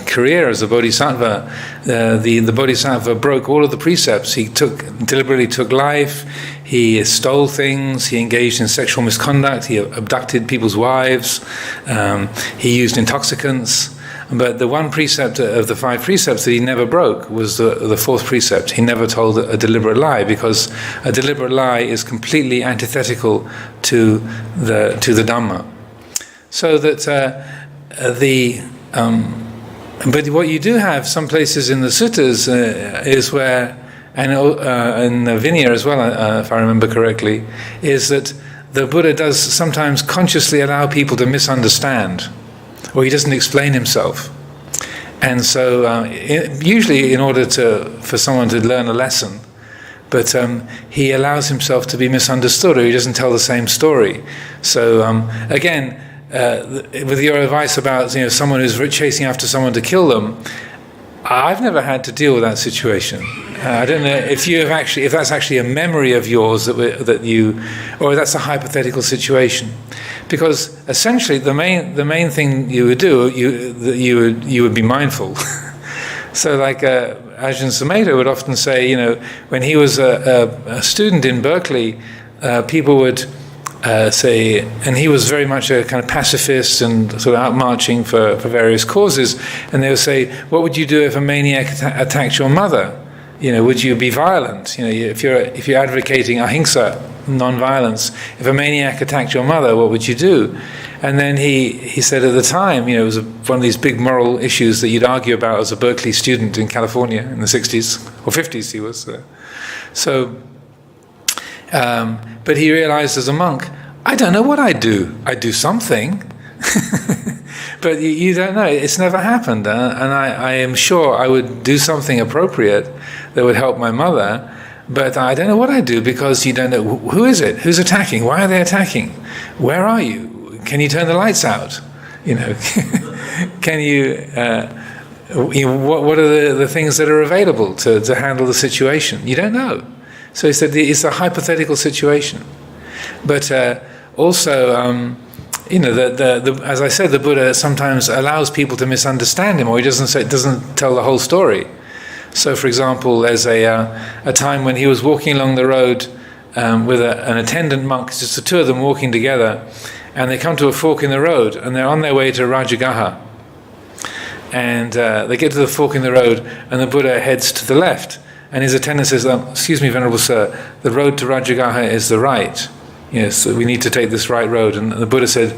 career as a bodhisattva, the bodhisattva broke all of the precepts. He deliberately took life, he stole things, he engaged in sexual misconduct, he abducted people's wives, he used intoxicants. But the one precept of the 5 precepts that he never broke was the 4th precept. He never told a deliberate lie, because a deliberate lie is completely antithetical to the Dhamma. So that but what you do have some places in the suttas is where, and in Vinaya as well, if I remember correctly, is that the Buddha does sometimes consciously allow people to misunderstand, or he doesn't explain himself. And so usually in order for someone to learn a lesson, but he allows himself to be misunderstood, or he doesn't tell the same story. So again, with your advice about someone who's chasing after someone to kill them, I've never had to deal with that situation. I don't know if that's actually a memory of yours that you, or that's a hypothetical situation. Because essentially the main thing you would do, you would be mindful. So like Ajahn Sumedho would often say, when he was a student in Berkeley, people would say, and he was very much a kind of pacifist and sort of out marching for various causes, and they would say, what would you do if a maniac attacked your mother? Would you be violent? If you're advocating ahimsa, non-violence, if a maniac attacked your mother, what would you do? And then he said at the time, it was one of these big moral issues that you'd argue about as a Berkeley student in California in the 60s or 50s he was. But he realized as a monk, I don't know what I'd do. I'd do something. But you don't know. It's never happened. And I am sure I would do something appropriate that would help my mother. But I don't know what I'd do, because you don't know. Who is it? Who's attacking? Why are they attacking? Where are you? Can you turn the lights out? Can you... what are the things that are available to handle the situation? You don't know. So he said it's a hypothetical situation. But also... as I said, the Buddha sometimes allows people to misunderstand him, or he doesn't tell the whole story. So, for example, there's a time when he was walking along the road with an attendant monk, just the two of them walking together, and they come to a fork in the road, and they're on their way to Rajagaha. And they get to the fork in the road, and the Buddha heads to the left, and his attendant says, "Excuse me, Venerable Sir, the road to Rajagaha is the right. Yes, we need to take this right road." And the Buddha said,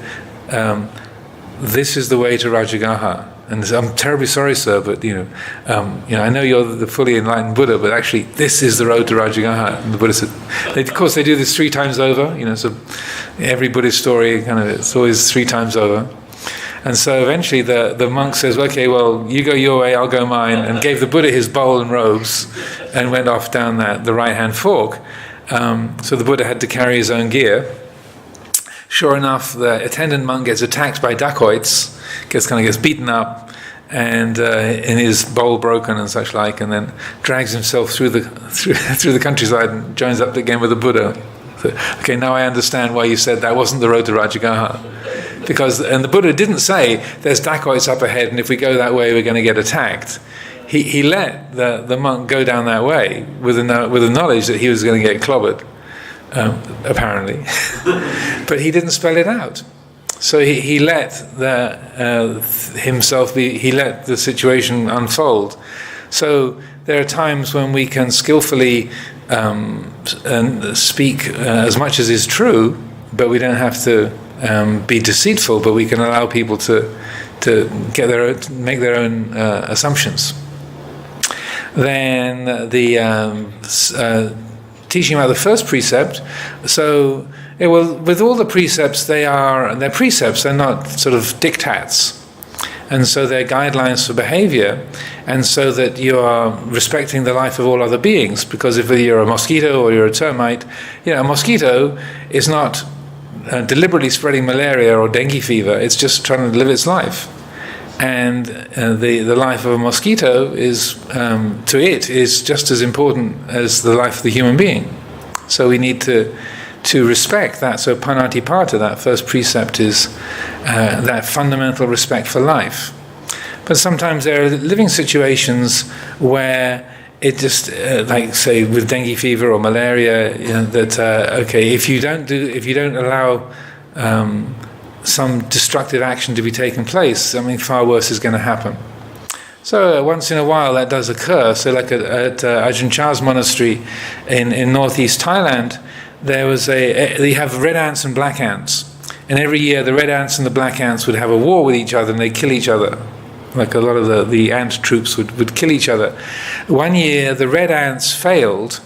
"This is the way to Rajagaha." And he said, "I'm terribly sorry, sir, but I know you're the fully enlightened Buddha, but actually, this is the road to Rajagaha." And the Buddha said, "Of course, they do this 3 times over. So every Buddhist story it's always 3 times over." And so eventually, the monk says, "Okay, well, you go your way, I'll go mine," and gave the Buddha his bowl and robes, and went off down the right-hand fork. So the Buddha had to carry his own gear. Sure enough, the attendant monk gets attacked by dacoits, gets beaten up, and in his bowl broken and such like, and then drags himself through the countryside and joins up again with the Buddha. So, okay, now I understand why you said that wasn't the road to Rajagaha, and the Buddha didn't say there's dacoits up ahead, and if we go that way, we're going to get attacked. He let the monk go down that way with the knowledge that he was going to get clobbered, apparently. But he didn't spell it out. So he let himself be. He let the situation unfold. So there are times when we can skillfully speak as much as is true, but we don't have to be deceitful. But we can allow people to make their own assumptions. Then the teaching about the first precept. So, with all the precepts, they're precepts. They're not sort of diktats, and so they're guidelines for behavior, and so that you are respecting the life of all other beings. Because if you're a mosquito or you're a termite, a mosquito is not deliberately spreading malaria or dengue fever. It's just trying to live its life. And the life of a mosquito is just as important as the life of the human being. So we need to to respect that. So panatipata, that first precept, is that fundamental respect for life. But sometimes there are living situations where it just, like say with dengue fever or malaria, that if you don't allow some destructive action to be taken place, something far worse is going to happen. So once in a while that does occur. So like at Ajahn Chah's monastery in northeast Thailand, they have red ants and black ants. And every year the red ants and the black ants would have a war with each other and they'd kill each other. Like a lot of the ant troops would kill each other. One year the red ants failed,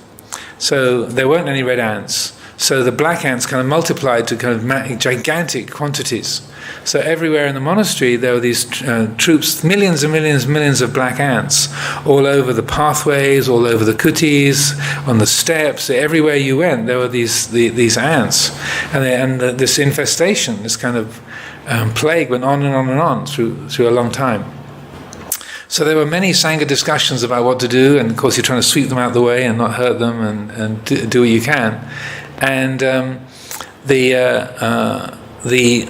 so there weren't any red ants. So the black ants kind of multiplied to kind of gigantic quantities. So everywhere in the monastery there were these troops, millions and millions and millions of black ants, all over the pathways, all over the kutis, on the steps. Everywhere you went there were these ants. And this infestation, this kind of plague went on and on and on through a long time. So there were many Sangha discussions about what to do, and of course you're trying to sweep them out of the way and not hurt them and do what you can. And the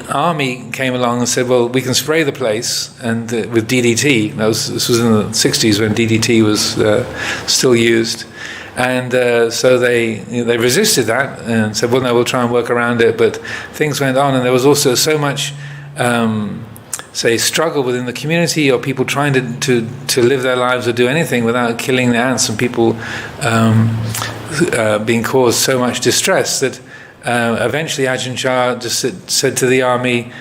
army came along and said, well, we can spray the place and with DDT. This was in the 60s when DDT was still used. And so they resisted that and said, well, no, we'll try and work around it. But things went on, and there was also so much struggle within the community, or people trying to live their lives or do anything without killing the ants, and people being caused so much distress that eventually Ajahn Chah just said to the army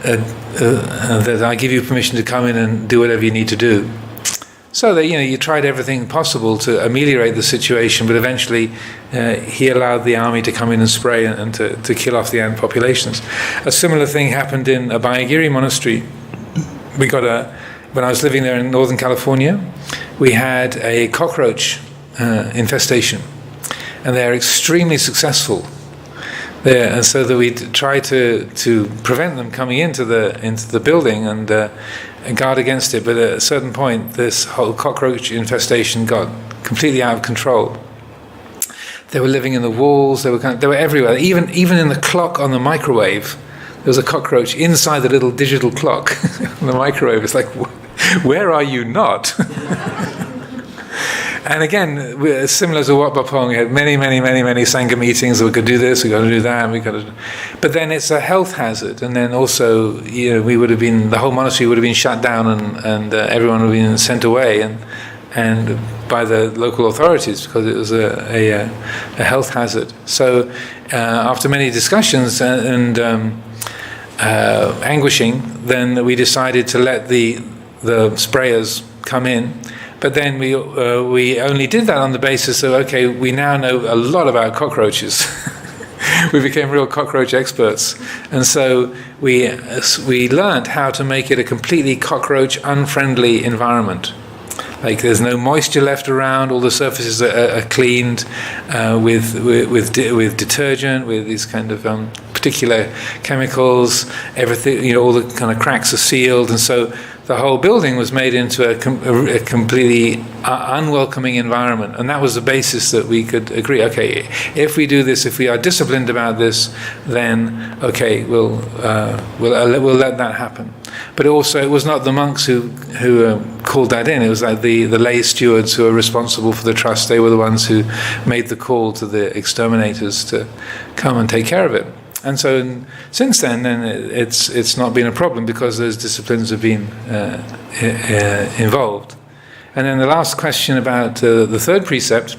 that I give you permission to come in and do whatever you need to do. So that you tried everything possible to ameliorate the situation, but eventually he allowed the army to come in and spray and to kill off the ant populations. A similar thing happened in Abhayagiri monastery. When I was living there in Northern California, we had a cockroach infestation, and they are extremely successful there, and so that we try to prevent them coming into the building and guard against it. But at a certain point, this whole cockroach infestation got completely out of control. They were living in the walls. They were everywhere. Even in the clock on the microwave, there was a cockroach inside the little digital clock on the microwave. It's like, where are you not? And again, similar to Wat Bapong, we had many Sangha meetings. We could do this, we got to do that, but then it's a health hazard. And then also, we would have been, the whole monastery would have been shut down, and everyone would have been sent away, and by the local authorities, because it was a health hazard. So after many discussions and anguishing, then we decided to let the sprayers come in. But then we only did that on the basis of, okay, we now know a lot about cockroaches. We became real cockroach experts. And so we learned how to make it a completely cockroach-unfriendly environment. Like there's no moisture left around, all the surfaces are cleaned with detergent, with these kind of particular chemicals, everything, all the kind of cracks are sealed, and so the whole building was made into a completely unwelcoming environment. And that was the basis that we could agree, okay, if we do this, if we are disciplined about this, then okay, we'll let that happen. But also, it was not the monks who called that in. It was like the lay stewards who are responsible for the trust. They were the ones who made the call to the exterminators to come and take care of it. And so since then it's not been a problem, because those disciplines have been involved. And then the last question about the third precept.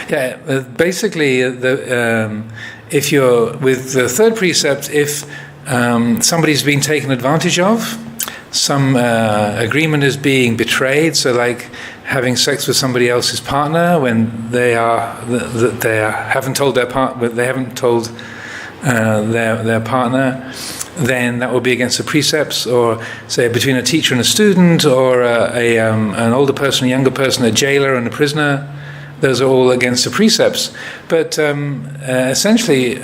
Yeah, basically, if you're with the third precept, if somebody's been taken advantage of, some agreement is being betrayed, so like having sex with somebody else's partner when they haven't told their partner, then that will be against the precepts. Or say between a teacher and a student, or an older person, a younger person, a jailer and a prisoner, those are all against the precepts. But essentially,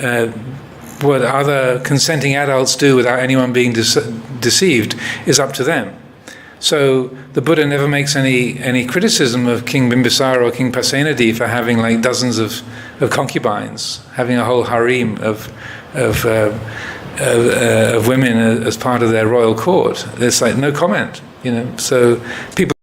what other consenting adults do without anyone being deceived is up to them. So the Buddha never makes any criticism of King Bimbisara or King Pasenadi for having like dozens of concubines, having a whole harem of women as part of their royal court. There's like no comment, So people